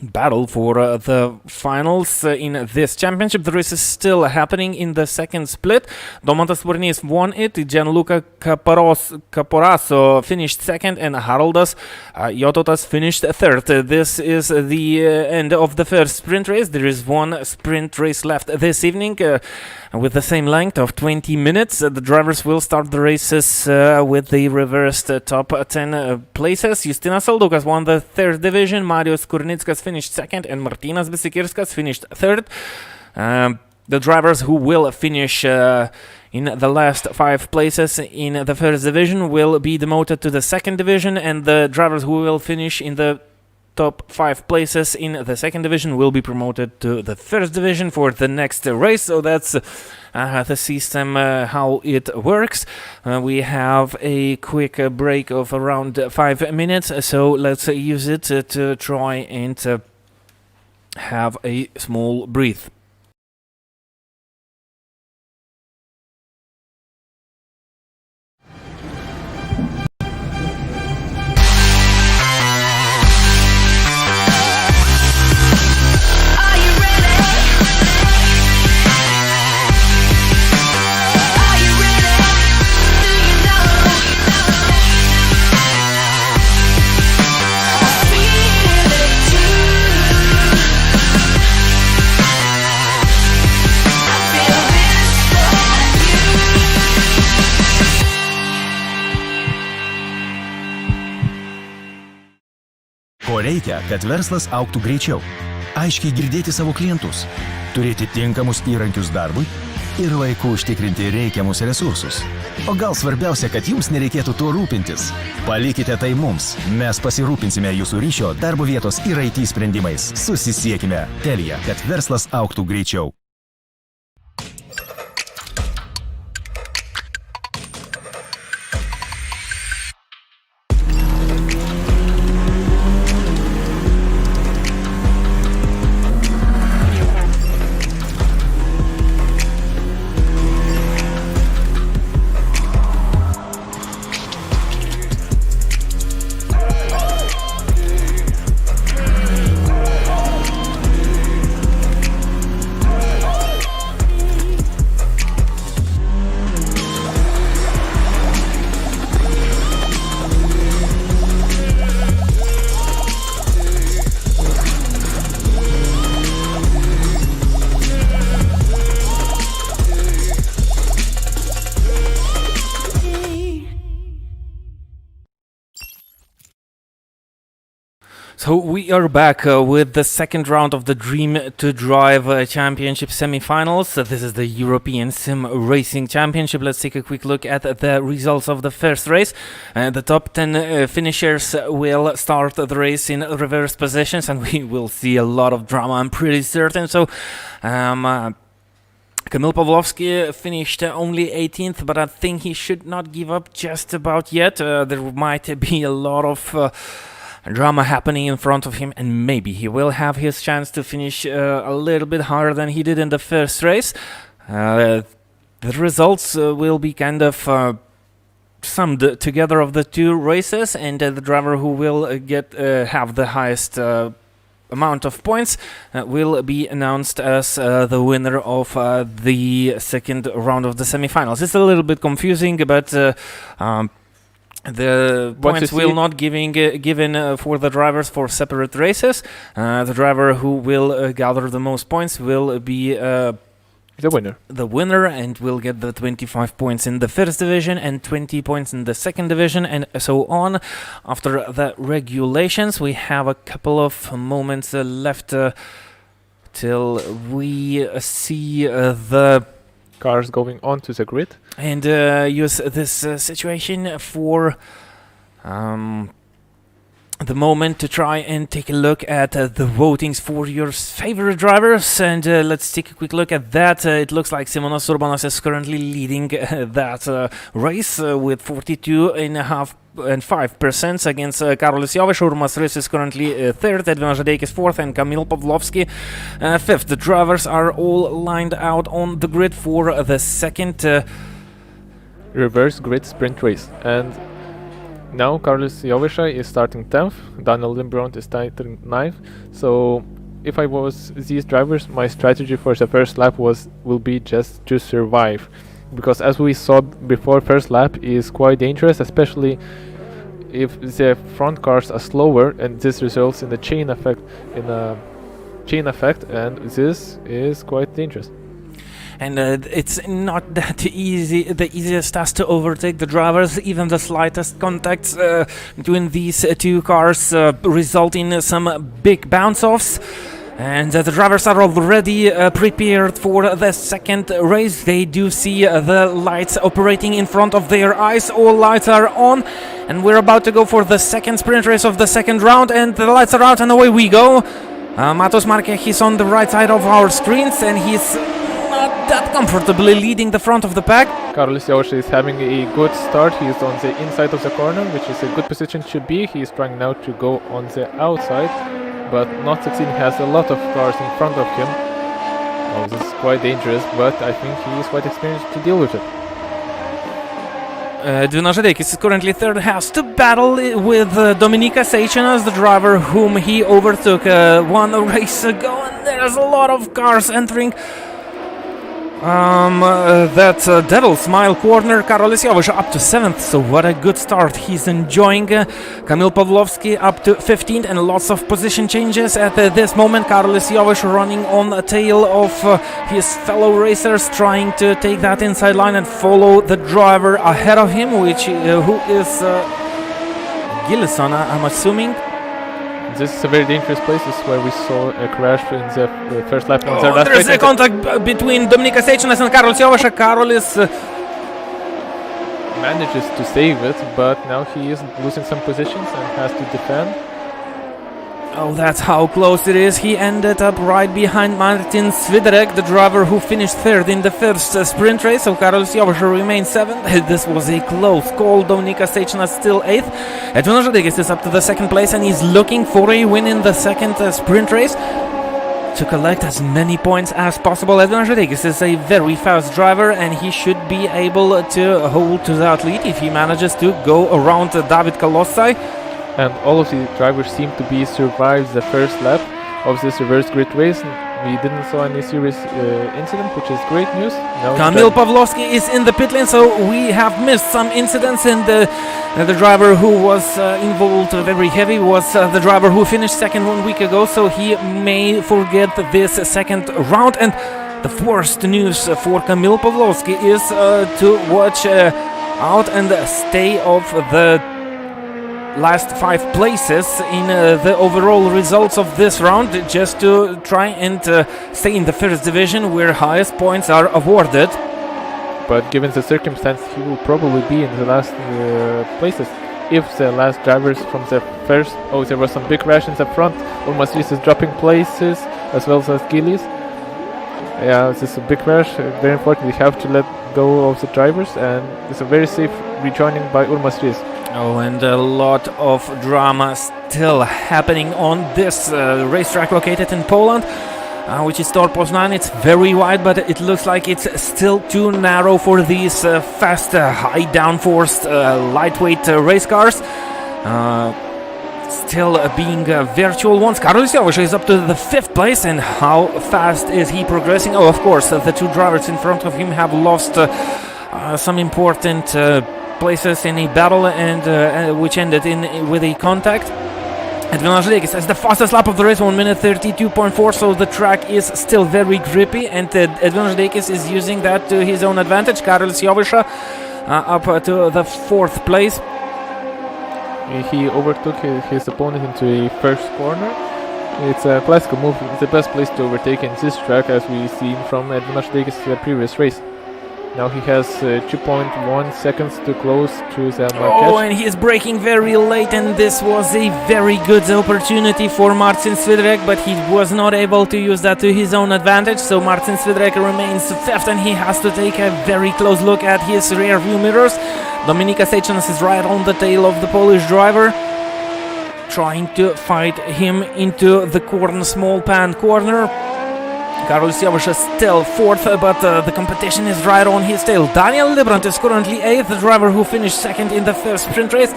battle for the finals in this championship. The race is still happening in the second split. Domantas Varnys won it. Gianluca Caporaso finished second, and Haroldas Jototas finished third. This is the end of the first sprint race. There is 1 sprint race left this evening with the same length of 20 minutes. The drivers will start the races with the reversed top 10 places. Justinas Saldukas won the third division. Marius Kurnitskas finished second, and Martynas Bisikirskas finished third. The drivers who will finish in the last 5 places in the first division will be demoted to the second division, and the drivers who will finish in the top 5 places in the second division will be promoted to the first division for the next race. So that's the system, how it works. We have a quick break of around 5 minutes, so let's use it to try and have a small breath. Feel reikia, kad verslas augtų greičiau. Aiškiai girdėti savo klientus, turėti tinkamus įrankius darbui ir laiku užtikrinti reikiamus resursus. O gal svarbiausia, kad jums nereikėtų tuo rūpintis? Palikite tai mums. Mes pasirūpinsime jūsų ryšio, darbo vietos ir IT sprendimais. Susisiekime. Telia, kad verslas augtų greičiau. So we are back with the second round of the Dream to Drive Championship semi-finals. This is the European Sim Racing Championship. Let's take a quick look at the results of the first race. The top 10 finishers will start the race in reverse positions, and we will see a lot of drama, I'm pretty certain. So Kamil Pawlowski finished only 18th, but I think he should not give up just about yet. There might be a lot of drama happening in front of him, and maybe he will have his chance to finish a little bit higher than he did in the first race. The results will be kind of summed together of the two races, and the driver who will have the highest amount of points will be announced as the winner of the second round of the semifinals. It's a little bit confusing, but the points will not given for the drivers for separate races. The driver who will gather the most points will be the winner and will get the 25 points in the first division and 20 points in the second division, and so on. After the regulations, we have a couple of moments left till we see the cars going onto the grid, and use this situation for the moment to try and take a look at the votings for your favorite drivers, and let's take a quick look at that. It looks like Simonas Urbanas is currently leading that race with 42.5% against Karolis Jovaiša. Urmas Rys is currently third, Edvinas Žadeikis fourth, and Kamil Pawlowski fifth. The drivers are all lined out on the grid for the second reverse grid sprint race, and now Karolis Jovaiša is starting 10th, Daniel Limbront is starting 9th. So if I was these drivers, my strategy for the first lap will be just to survive, because as we saw before, first lap is quite dangerous, especially if the front cars are slower, and this results in a chain effect, and this is quite dangerous. And it's not that easy, the easiest task to overtake the drivers. Even the slightest contacts between these two cars result in some big bounce-offs. And the drivers are already prepared for the second race. They do see the lights operating in front of their eyes. All lights are on, and we're about to go for the second sprint race of the second round, and the lights are out and away we go. Matos Marke, he's on the right side of our screens, and he's not that comfortably leading the front of the pack. Karolis Jovaiša is having a good start. He is on the inside of the corner, which is a good position to be. He is trying now to go on the outside, but not succeeding. He has a lot of cars in front of him. Oh, this is quite dangerous, but I think he is quite experienced to deal with it. Edvinas Žadeikis is currently third, has to battle with Dominykas Eičinas, the driver whom he overtook one race ago, and there's a lot of cars entering that Devil Smile corner. Karolis Jovaiša up to 7th, so what a good start he's enjoying. Kamil Pawlowski up to 15th, and lots of position changes at this moment. Karolis Jovaiša running on the tail of his fellow racers, trying to take that inside line and follow the driver ahead of him, which who is Gillison, I'm assuming. this is a very dangerous place. This is where we saw a crash in the first lap. On their last There's a race. contact between Dominykas Seičinas and Karolis Jovaiša. Karolis Manages to save it, but now he is losing some positions and has to defend. Oh, that's how close it is. He ended up right behind Martin Swiderek, the driver who finished third in the first sprint race. So Karolis Jovaiša remains seventh. This was a close call. Dominykas Seičinas still eighth. Edvinas Žadeikis is up to the second place and he's looking for a win in the second sprint race to collect as many points as possible. Edvinas Žadeikis is a very fast driver and he should be able to hold to that lead if he manages to go around David Kalosai. And all of the drivers seem to be survived the first lap of this reverse grid race. We didn't saw any serious incident, which is great news. Now Kamil Pavlovsky is in the pit lane, so we have missed some incidents, and the driver who was involved very heavy was the driver who finished second 1 week ago, so he may forget this second round. And the worst news for Kamil Pavlovsky is to watch out and stay off the last 5 places in the overall results of this round, just to try and stay in the first division where highest points are awarded. But given the circumstance, he will probably be in the last places. If the last drivers from the first... Oh, there was some big crash in the front. Urmas Rys is dropping places, as well as Gillies. Yeah, this is a big crash. Very important. We have to let go of the drivers, and it's a very safe rejoining by Urmas Rys. Oh, and a lot of drama still happening on this racetrack located in Poland, which is Tor Poznan. It's very wide, but it looks like it's still too narrow for these fast, high downforce, lightweight race cars. Still being virtual ones. Karolis Jovaiša is up to the 5th place, and how fast is he progressing? Oh, of course, the 2 drivers in front of him have lost some important places in a battle, and which ended with a contact. Edvinas Žadeikis has the fastest lap of the race, 1 minute 32.4, so the track is still very grippy, and Edvinas Žadeikis is using that to his own advantage. Karolis Jovaiša up to the 4th place. He overtook his opponent into a first corner. It's a classical move. It's the best place to overtake in this track, as we've seen from Edvinas Žadeikis' previous race. Now he has 2.1 seconds to close to the Marquez. Oh, and he is braking very late, and this was a very good opportunity for Martin Swiderek, but he was not able to use that to his own advantage. So Martin Swiderek remains 5th, and he has to take a very close look at his rear view mirrors. Dominykas Seičinas is right on the tail of the Polish driver, trying to fight him into the corner, small pan corner. Karolis Jovaiša still 4th, but the competition is right on his tail. Daniel Librant is currently 8th. The driver who finished 2nd in the first sprint race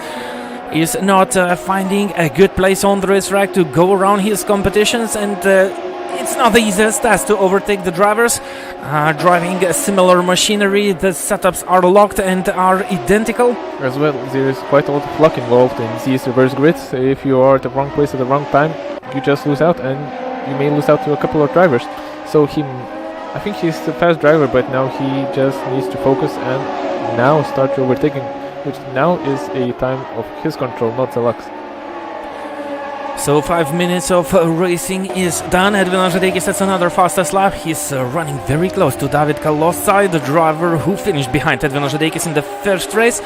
is not finding a good place on the racetrack to go around his competitions, and it's not the easiest task to overtake the drivers. Driving a similar machinery, the setups are locked and are identical. As well, there is quite a lot of luck involved in these reverse grids. If you are at the wrong place at the wrong time, you just lose out, and you may lose out to a couple of drivers. So I think he's a fast driver, but now he just needs to focus and now start overtaking, which now is a time of his control, not the luck's. So 5 minutes of racing is done. Edvinas Žadeikis sets another fastest lap. He's running very close to David Kalosai, the driver who finished behind Edvinas Žadeikis in the first race.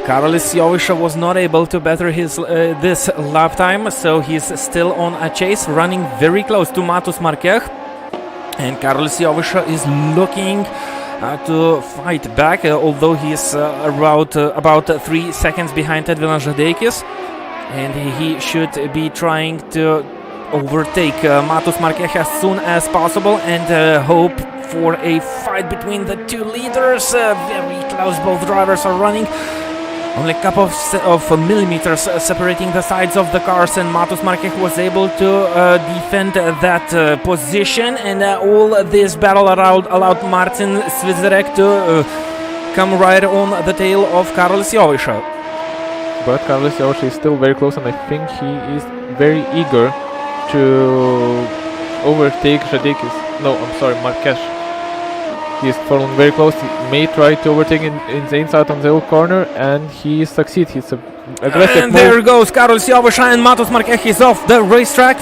Karolis Jovaiša was not able to better his this lap time, so he's still on a chase, running very close to Matus Markech. And Karolis Jovaiša is looking to fight back, although he is about 3 seconds behind Edvinas Žadeikis. And he should be trying to overtake Matus Markech as soon as possible and hope for a fight between the 2 leaders. Very close, both drivers are running. Only a couple of millimeters separating the sides of the cars, and Matus Markech was able to defend that position, and all this battle allowed Martin Swiderek to come right on the tail of Karolis Jovaiša. But Karolis Jovaiša is still very close, and I think he is very eager to overtake Žadeikis. No, I'm sorry, Markech. He's following very close. He may try to overtake in the inside on the old corner, and he succeeds. He's a aggressive And move. there goes Karolis Jovaiša and Matas Markechis off the racetrack.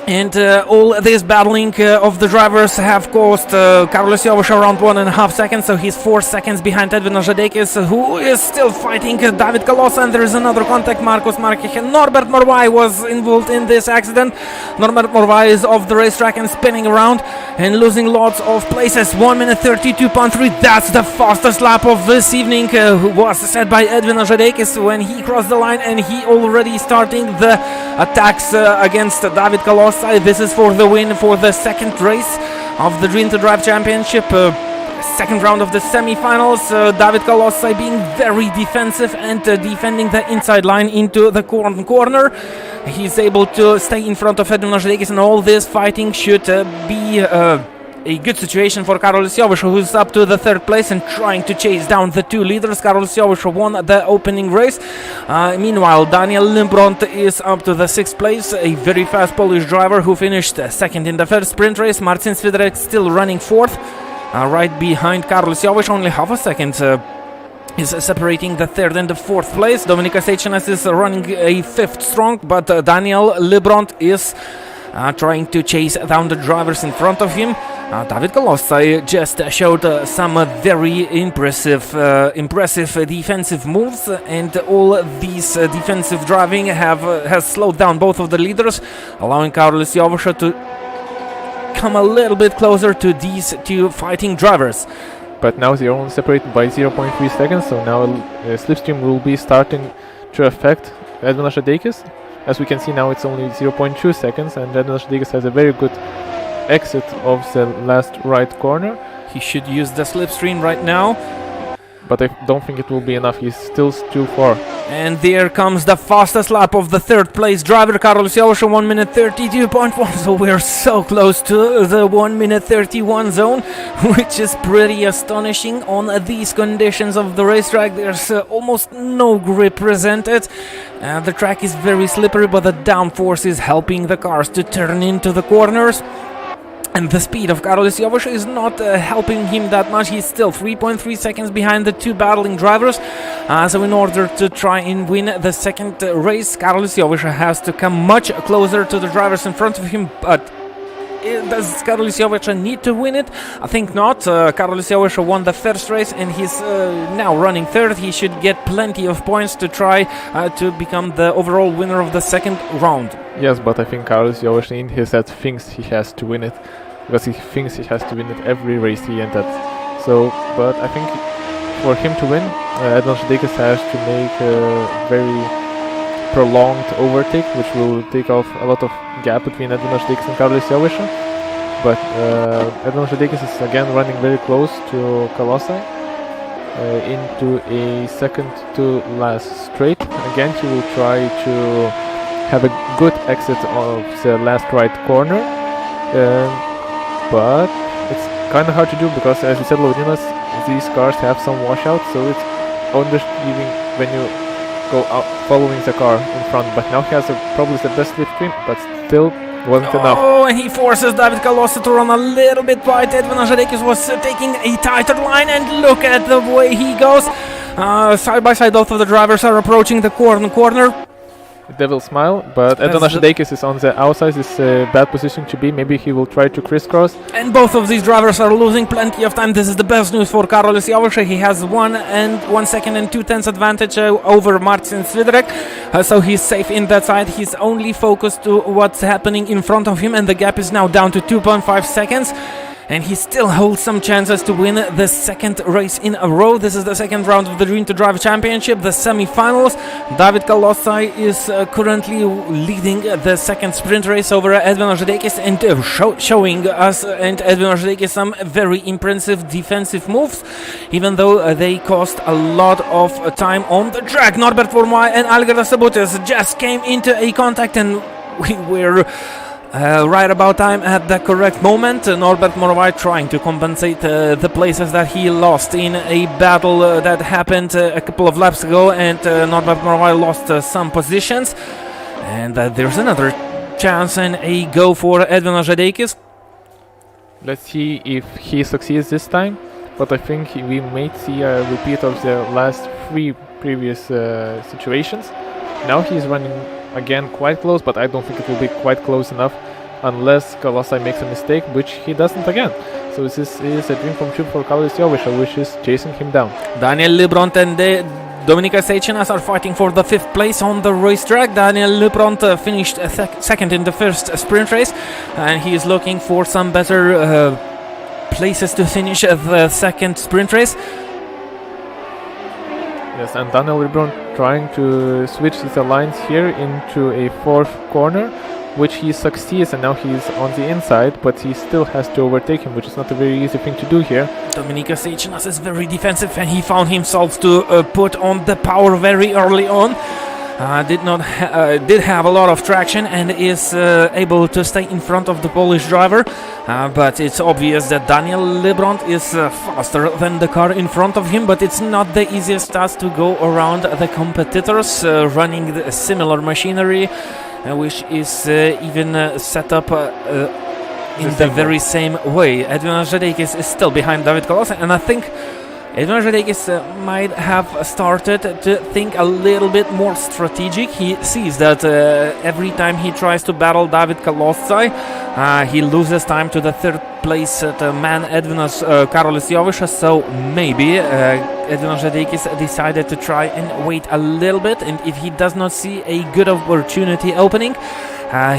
And all this battling of the drivers have cost Karolis Jovaiša around 1.5 seconds, so he's 4 seconds behind Edvinas Žadeikis, who is still fighting David Kalosa, and there is another contact. Markus Markech and Norbert Morvai was involved in this accident. Norbert Morvai is off the racetrack and spinning around and losing lots of places. 1 minute 32.3, that's the fastest lap of this evening, was set by Edvinas Žadeikis when he crossed the line, and he already starting the attacks against David Kalosa. This is for the win for the second race of the Dream to Drive Championship. Second round of the semi-finals. David Kalosa being very defensive and defending the inside line into the corner. He's able to stay in front of Edvinas Žadeikis, and all this fighting should be a good situation for Karolis Jovaiša, who's up to the third place and trying to chase down the two leaders. Karolis Jovaiša won the opening race. Meanwhile, Daniel Limbront is up to the sixth place, a very fast Polish driver who finished second in the first sprint race. Marcin Svidrek still running fourth, right behind Karolis Jovaiša. Only half a second is separating the third and the fourth place. Dominikas Eičinas is running a fifth strong, but Daniel Limbront is trying to chase down the drivers in front of him. David Kalosa just showed some very impressive defensive moves, and all these defensive driving has slowed down both of the leaders, allowing Karolis Jovaiša to come a little bit closer to these two fighting drivers. But now they're only separated by 0.3 seconds, so now slipstream will be starting to affect Edvinas Žadeikis. As we can see now, it's only 0.2 seconds, and Edvinas Žadeikis has a very good exit of the last right corner. He should use the slipstream right now, but I don't think it will be enough. He's still too far. And there comes the fastest lap of the third place driver, Karolis Jovaiša, 1 minute 32.1. So we're so close to the 1 minute 31 zone, which is pretty astonishing on these conditions of the racetrack. There's almost no grip presented. The track is very slippery, but the downforce is helping the cars to turn into the corners. And the speed of Karolis Jovaiša is not helping him that much. He's still 3.3 seconds behind the two battling drivers. So in order to try and win the second race, Karolis Jovaiša has to come much closer to the drivers in front of him. But does Karolis Jovaiša need to win it? I think not. Karolis Jovaiša won the first race, and he's now running third. He should get plenty of points to try to become the overall winner of the second round. Yes, but I think Karolis Jovaiša in his head thinks he has to win it, because he thinks he has to win it every race he enters. So, but I think for him to win, Edvinas Žadeikis has to make a very prolonged overtake, which will take off a lot of gap between Edvinas Žadeikis and Karolis Jovaiša. But Edvinas Žadeikis is again running very close to Kalosa into a second to last straight. Again, he will try to have a good exit of the last right corner. But it's kind of hard to do because, as you said, Laurynas, these cars have some washout, so it's understeering when you go out following the car in front. But now he has probably the best slipstream, but still wasn't enough. Oh, and he forces David Kalosa to run a little bit wide. Edvinas Žadeikis was taking a tighter line, and look at the way he goes. Side by side, both of the drivers are approaching the corner. Devil smile, but Edvinas Žadeikis is on the outside. It's a bad position to be. Maybe he will try to crisscross. And both of these drivers are losing plenty of time. This is the best news for Karolis Jovaiša. He has 1 second and 2/10 advantage over Marcin Svidrek, so he's safe in that side. He's only focused to what's happening in front of him, and the gap is now down to 2.5 seconds. And he still holds some chances to win the second race in a row. This is the second round of the Dream to Drive Championship, the semi-finals. David Kalosa is currently leading the second sprint race over Edvinas Žadeikis, and showing us and Edvinas Žadeikis some very impressive defensive moves, even though they cost a lot of time on the track. Norbert Morvai and Algirdas Sabutis just came into a contact, and we were right about time at the correct moment. Norbert Morvai trying to compensate the places that he lost in a battle that happened a couple of laps ago, and Norbert Morvai lost some positions. And there's another chance and a go for Edvinas Žadeikis. Let's see if he succeeds this time, but I think we may see a repeat of the last 3 previous situations. Now he's running again quite close, but I don't think it will be quite close enough unless Kalosai makes a mistake, which he doesn't again. So this is a dream come true for Karolis Jovisa, which is chasing him down. Daniel Librant and Dominikas Seičinas are fighting for the 5th place on the racetrack. Daniel Librant finished second in the first sprint race, and he is looking for some better places to finish the second sprint race. Yes, and Daniel Librant trying to switch the lines here into a 4th corner, which he succeeds, and now he's on the inside, but he still has to overtake him, which is not a very easy thing to do here. Dominikas Seičinas is very defensive, and he found himself to put on the power very early on. Did have a lot of traction and is able to stay in front of the Polish driver, but it's obvious that Daniel Librant is faster than the car in front of him, but it's not the easiest task to go around the competitors running the similar machinery, which is even set up in the very same way. Edvinas Žadeikis is still behind David Kalosai, and I think Edvinas Žadeikis might have started to think a little bit more strategic. He sees that every time he tries to battle David Kalosai, he loses time to the 3rd place man Edvinas Karolis Jovisa, so maybe Edvinas Žadeikis decided to try and wait a little bit, and if he does not see a good opportunity opening,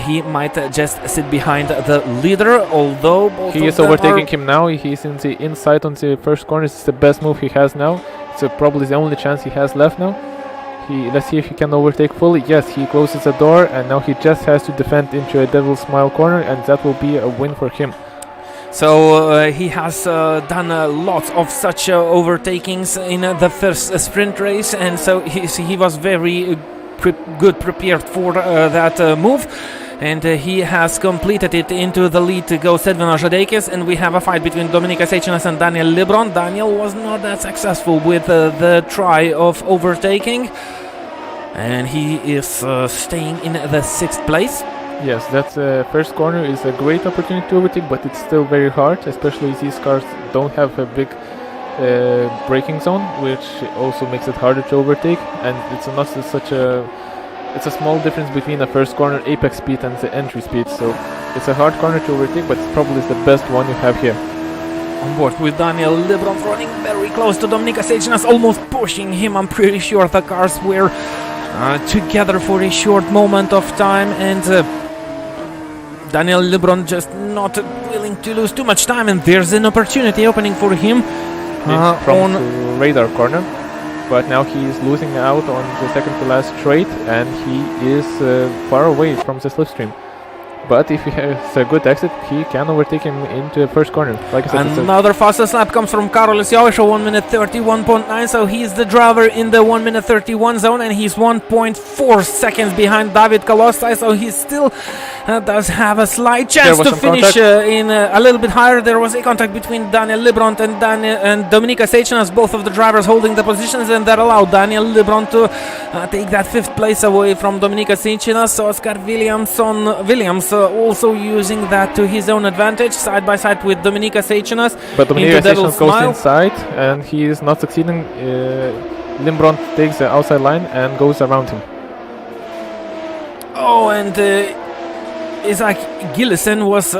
he might just sit behind the leader, although both he is overtaking him now. He's in the inside on the first corner. It's the best move he has now. It's probably the only chance he has left now. Let's see if he can overtake fully. Yes, he closes the door, and now he just has to defend into a Devil's Smile corner, and that will be a win for him. So he has done lots of such overtakings in the first sprint race, and so he was very prepared for that move, and he has completed it. Into the lead goes Edvinas Žadeikis, and we have a fight between Dominikas Seičinas and Daniel Librant. Daniel was not that successful with the try of overtaking, and he is staying in the 6th place. Yes, that first corner is a great opportunity to overtake, but it's still very hard, especially these cars don't have a big braking zone, which also makes it harder to overtake, and it's not such a it's a small difference between the first corner apex speed and the entry speed, so it's a hard corner to overtake, but it's probably the best one you have here. On board with Daniel Librant running very close to Dominikas Seičinas, almost pushing him. I'm pretty sure the cars were together for a short moment of time, and Daniel Librant just not willing to lose too much time, and there's an opportunity opening for him from the radar corner, but now he is losing out on the second to last straight, and he is far away from the slipstream. But if he has a good exit, he can overtake him into the first corner. Like I said, another fastest lap comes from Karolis Jovisa, 1 minute 31.9. So he's the driver in the 1 minute 31 zone, and he's 1.4 seconds behind David Kalosai. So he still does have a slight chance to finish in a little bit higher. There was a contact between Daniel Librant and Dominikas Seičinas, both of the drivers holding the positions, and that allowed Daniel Librant to take that 5th place away from Dominikas Seičinas. So Oscar Williams also using that to his own advantage, side by side with Dominikas Seičinas. But Dominikas Seičinas goes inside, and he is not succeeding. Librant takes the outside line and goes around him. Oh, and Isaac Gillison was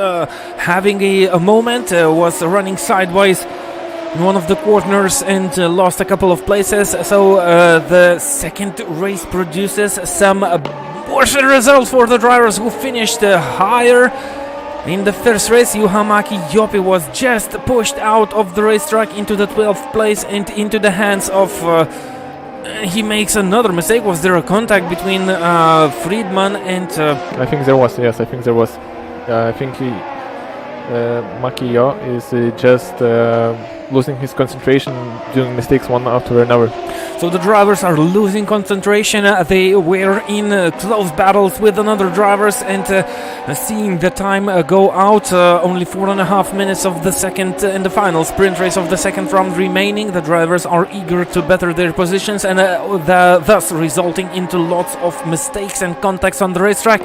having a moment, was running sideways in one of the corners and lost a couple of places. So the second race produces some worse results for the drivers who finished higher. In the first race, Juha-Maki Jopi was just pushed out of the racetrack into the 12th place and into the hands of... he makes another mistake. Was there a contact between Friedman and... I think there was, yes, I think there was. I think Makiyo is just losing his concentration, doing mistakes one after another. So the drivers are losing concentration. They were in close battles with another drivers, and seeing the time go out, only 4.5 minutes of the second and the final sprint race of the second round remaining. The drivers are eager to better their positions, and thus resulting into lots of mistakes and contacts on the racetrack.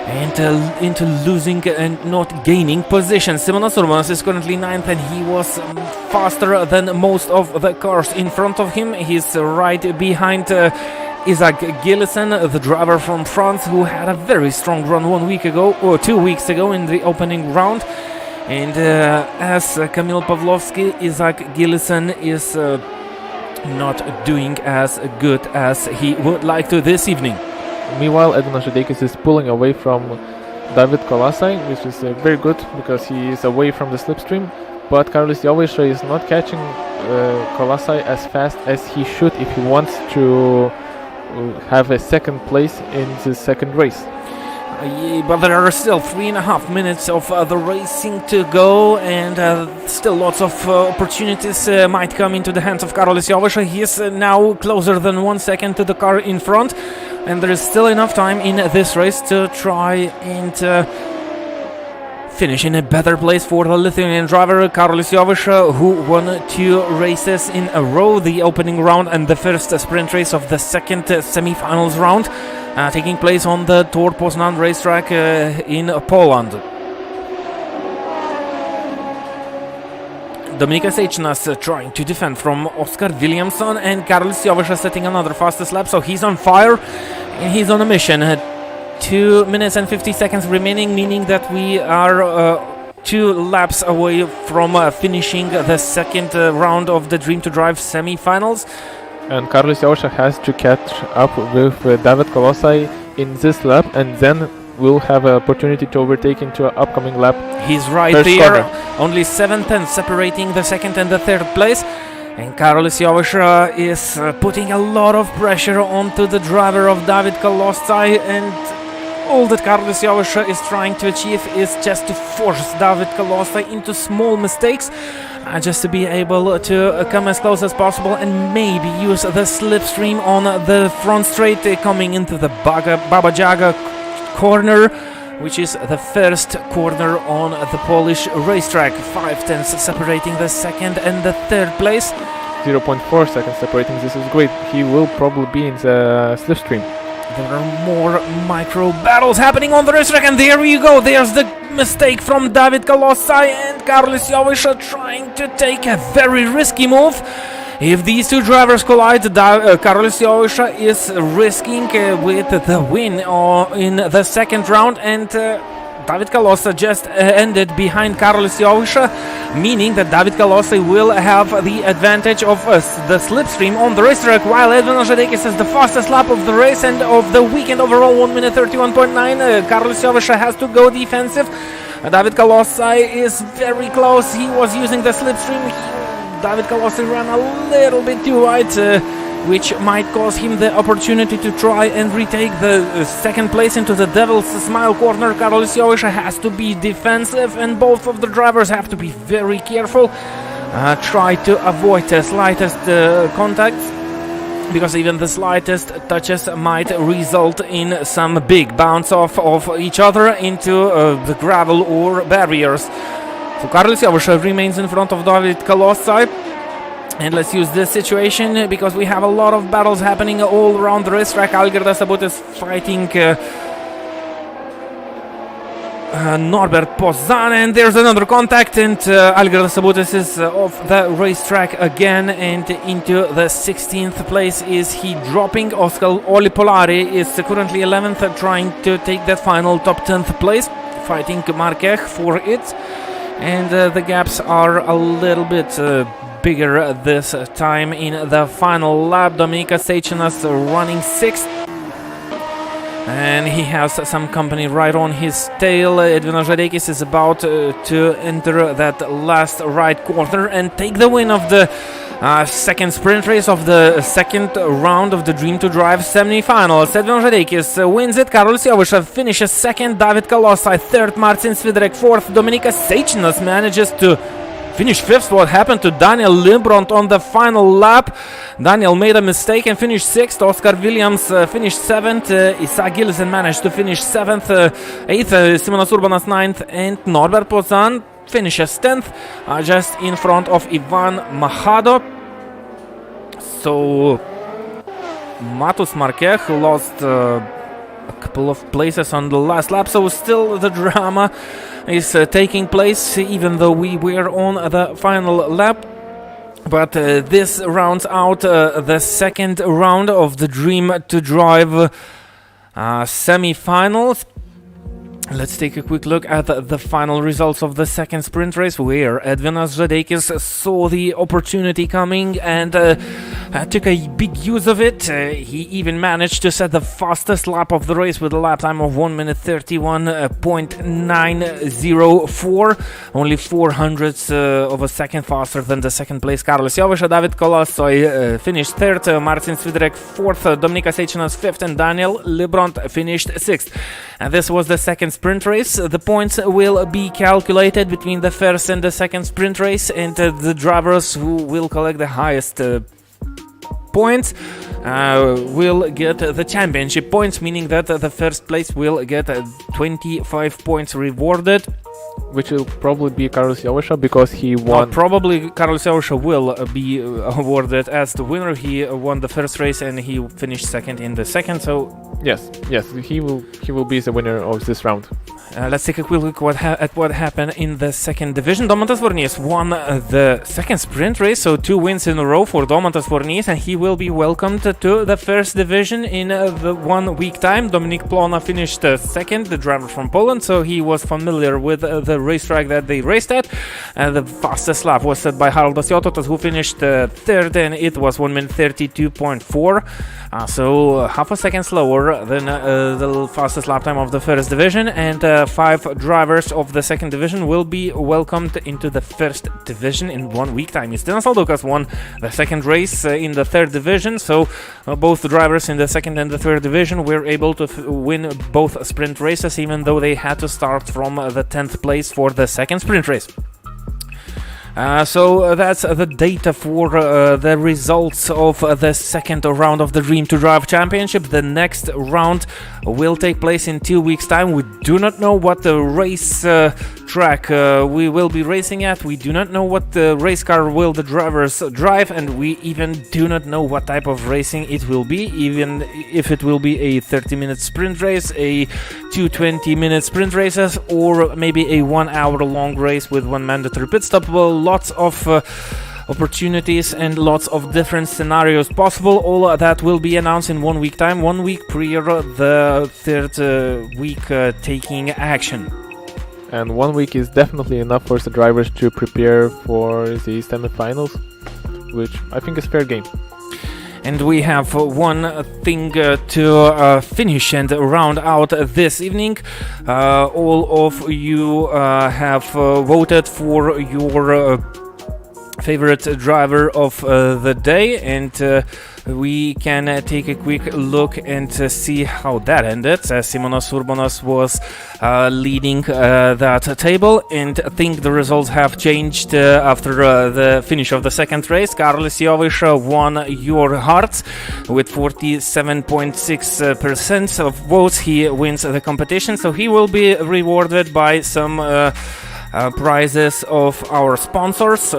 and into losing and not gaining position. Simonas Urbanas is currently 9th, and he was faster than most of the cars in front of him. He's right behind Isaac Gillison, the driver from France, who had a very strong run 1 week ago, or 2 weeks ago in the opening round. And as Kamil Pavlovsky, Isaac Gillison is not doing as good as he would like to this evening. Meanwhile, Edvinas Žadeikis is pulling away from David Kolasai, which is very good because he is away from the slipstream. But Karolis Jovaiša is not catching Kolasai as fast as he should if he wants to have a second place in the second race. But there are still 3.5 minutes of the racing to go, and still lots of opportunities might come into the hands of Karolis Jovaiša. He is now closer than 1 second to the car in front, and there is still enough time in this race to try and finish in a better place for the Lithuanian driver Karolis Jovaiša, who won 2 races in a row, the opening round and the first sprint race of the second semi-finals round, taking place on the Tor Poznan racetrack in Poland. Dominika Seičinas trying to defend from Oskar Williamson, and Karolis Jovaiša setting another fastest lap, so he's on fire and he's on a mission. 2 minutes and 50 seconds remaining, meaning that we are 2 laps away from finishing the second round of the Dream to Drive semi-finals. And Karolis Jovaiša has to catch up with David Kolasai in this lap, and then will have an opportunity to overtake into an upcoming lap. He's right there, only 7/10 separating the second and the third place. And Karolis Jovaiša is putting a lot of pressure onto the driver of David Kolasai, and all that Karolis Jovaiša is trying to achieve is just to force David Kolasai into small mistakes, just to be able to come as close as possible and maybe use the slipstream on the front straight coming into the Baba Jaga corner, which is the first corner on the Polish racetrack. 5/10 separating the second and the third place. 0.4 seconds separating. This is great. He will probably be in the slipstream. There are more micro battles happening on the racetrack, and there you go. There's the mistake from David Kolasai, and Karolis Jovaiša trying to take a very risky move. If these two drivers collide, Karolis Jovaiša is risking with the win in the second round, and David Kolasai just ended behind Karolis Jovaiša, meaning that David Kolasai will have the advantage of the slipstream on the racetrack, while Edvinas Žadeikis has the fastest lap of the race and of the weekend overall, 1 minute 31.9. Karolis Jovaiša has to go defensive. David Kolasai is very close. He was using the slipstream. David Kolasai ran a little bit too wide, which might cause him the opportunity to try and retake the second place into the Devil's Smile corner. Karolis Jovaiša has to be defensive, and both of the drivers have to be very careful. Try to avoid the slightest contacts, because even the slightest touches might result in some big bounce off of each other into the gravel or barriers. So Karolis Jovaiša remains in front of David Kolasai. And let's use this situation because we have a lot of battles happening all around the racetrack. Algirdas Sabutis fighting Norbert Pozan, and there's another contact, and Algirdas Sabutis is off the racetrack again, and into the 16th place is he dropping. Oskar Oli Polari is currently 11th, trying to take that final top 10th place, fighting Markech for it. And the gaps are a little bit bigger this time in the final lap. Dominika Seičinas running 6th, and he has some company right on his tail. Edvinas Žadeikis is about to enter that last right corner and take the win of the second sprint race of the second round of the Dream to Drive semi-finals. Edvinas Žadeikis wins it. Karolis Jovaiša finishes second. David Kolasai third. Marcin Svidrek fourth. Dominika Seičinas manages to finish fifth. What happened to Daniel Limbront on the final lap? Daniel made a mistake and finished sixth. Oskar Williams finished seventh. Isaac Gillison managed to finish seventh. Eighth. Simonas Urbanas ninth. And Norbert Pozan finishes 10th, just in front of Ivan Machado. So Matus Markech lost couple of places on the last lap, so still the drama is taking place even though we were on the final lap. But this rounds out the second round of the Dream to Drive semi-finals. Let's take a quick look at the final results of the second sprint race, where Edvinas Žadeikis saw the opportunity coming and took a big use of it. He even managed to set the fastest lap of the race with a lap time of 1 minute 31.904, only 400ths of a second faster than the second place Karolis Jovaiša. David Kolosoy finished third, Martin Svidrek fourth, Dominikas Eičinas fifth, and Daniel Libront finished sixth. And this was the second sprint race. The points will be calculated between the first and the second sprint race, and the drivers who will collect the highest points will get the championship points, meaning that the first place will get 25 points rewarded. Which will probably be Karolis Jovaiša because he won. Probably Karolis Jovaiša will be awarded as the winner. He won the first race and he finished second in the second. So yes, he will be the winner of this round. let's take a quick look at what happened in the second division. Domantas Varnys won the second sprint race, so 2 wins in a row for Domantas Varnys, and he will be welcomed to the first division in the 1 week time. Dominik Plona finished second, the driver from Poland, so he was familiar with the racetrack that they raced at. The fastest lap was set by Haraldas Jototas, who finished third, and it was 1 minute 32.4, so half a second slower than the fastest lap time of the first division. And 5 drivers of the second division will be welcomed into the first division in 1 week time. Justinas Aldukas won the second race in the third division, so both the drivers in the second and the third division were able to win both sprint races, even though they had to start from the 10th place for the second sprint race. So that's the data for the results of the second round of the Dream to Drive Championship. The next round will take place in 2 weeks' time. We do not know what the race track we will be racing at. We do not know what the race car will the drivers drive, and we even do not know what type of racing it will be, even if it will be a 30-minute sprint race, a 220-minute sprint races, or maybe a 1 hour long race with 1 mandatory pit stop. Well, lots of opportunities and lots of different scenarios possible. All that will be announced in 1 week time, 1 week prior the third week taking action. And 1 week is definitely enough for the drivers to prepare for the semi-finals, which I think is fair game. And we have one thing to finish and round out this evening. All of you have voted for your favorite driver of the day, and we can take a quick look and see how that ended. Simonas Urbanas was leading that table, and I think the results have changed after the finish of the second race. Karolis Jovaiša won your hearts with 47.6% of votes. He wins the competition, so he will be rewarded by some prizes of our sponsors.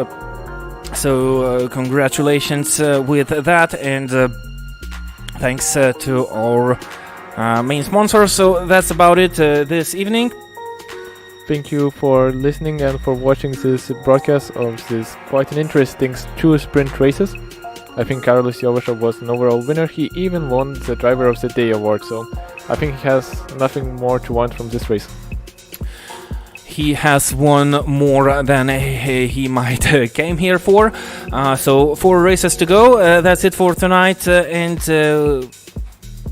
So congratulations with that, and thanks to our main sponsors. So that's about it this evening. Thank you for listening and for watching this broadcast of this quite an interesting 2 sprint races. I think Karolis Jovaiša was an overall winner. He even won the Driver of the Day award, so I think he has nothing more to want from this race. He has won more than he might came here for. So 4 races to go. That's it for tonight, and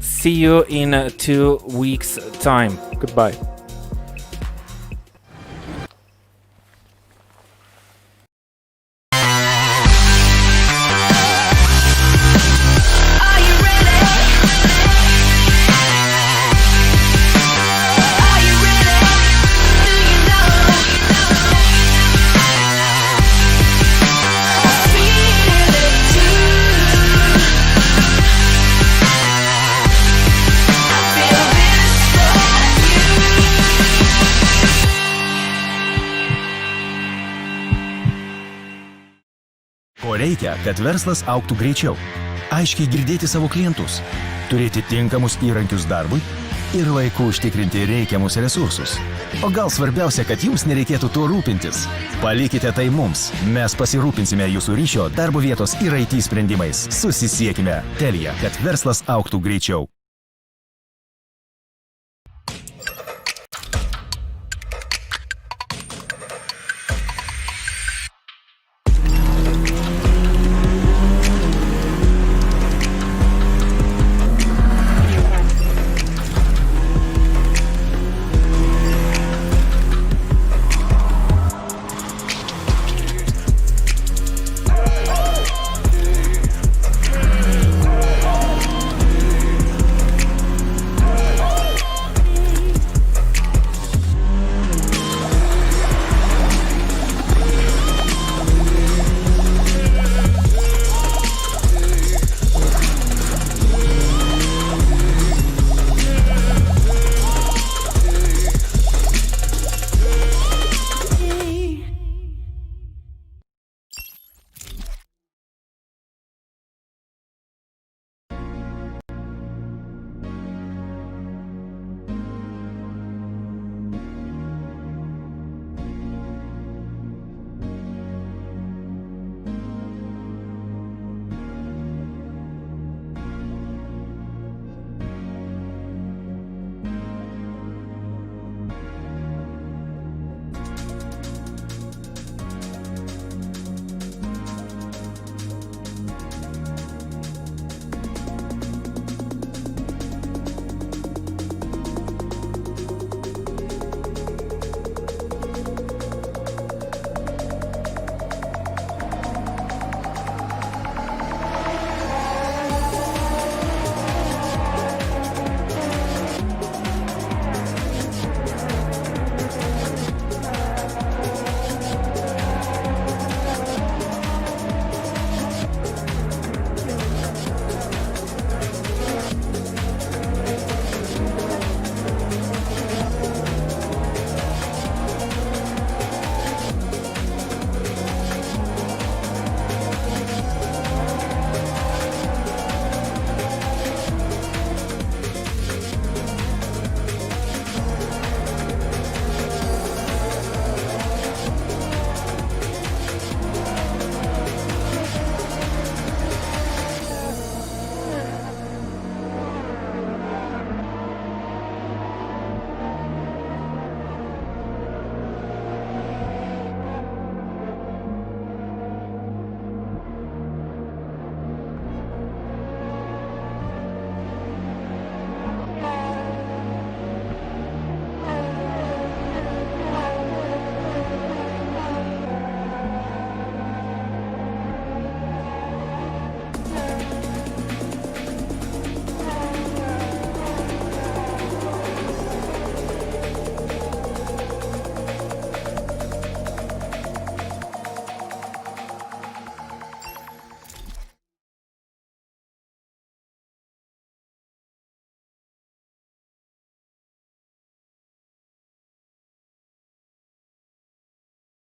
see you in 2 weeks' time. Goodbye. Ko reikia, kad verslas augtų greičiau? Aiškiai girdėti savo klientus, turėti tinkamus įrankius darbui ir laiku užtikrinti reikiamus resursus. O gal svarbiausia, kad jums nereikėtų tuo rūpintis? Palikite tai mums. Mes pasirūpinsime jūsų ryšio, darbo vietos ir IT sprendimais. Susisiekime. Telia, kad verslas augtų greičiau.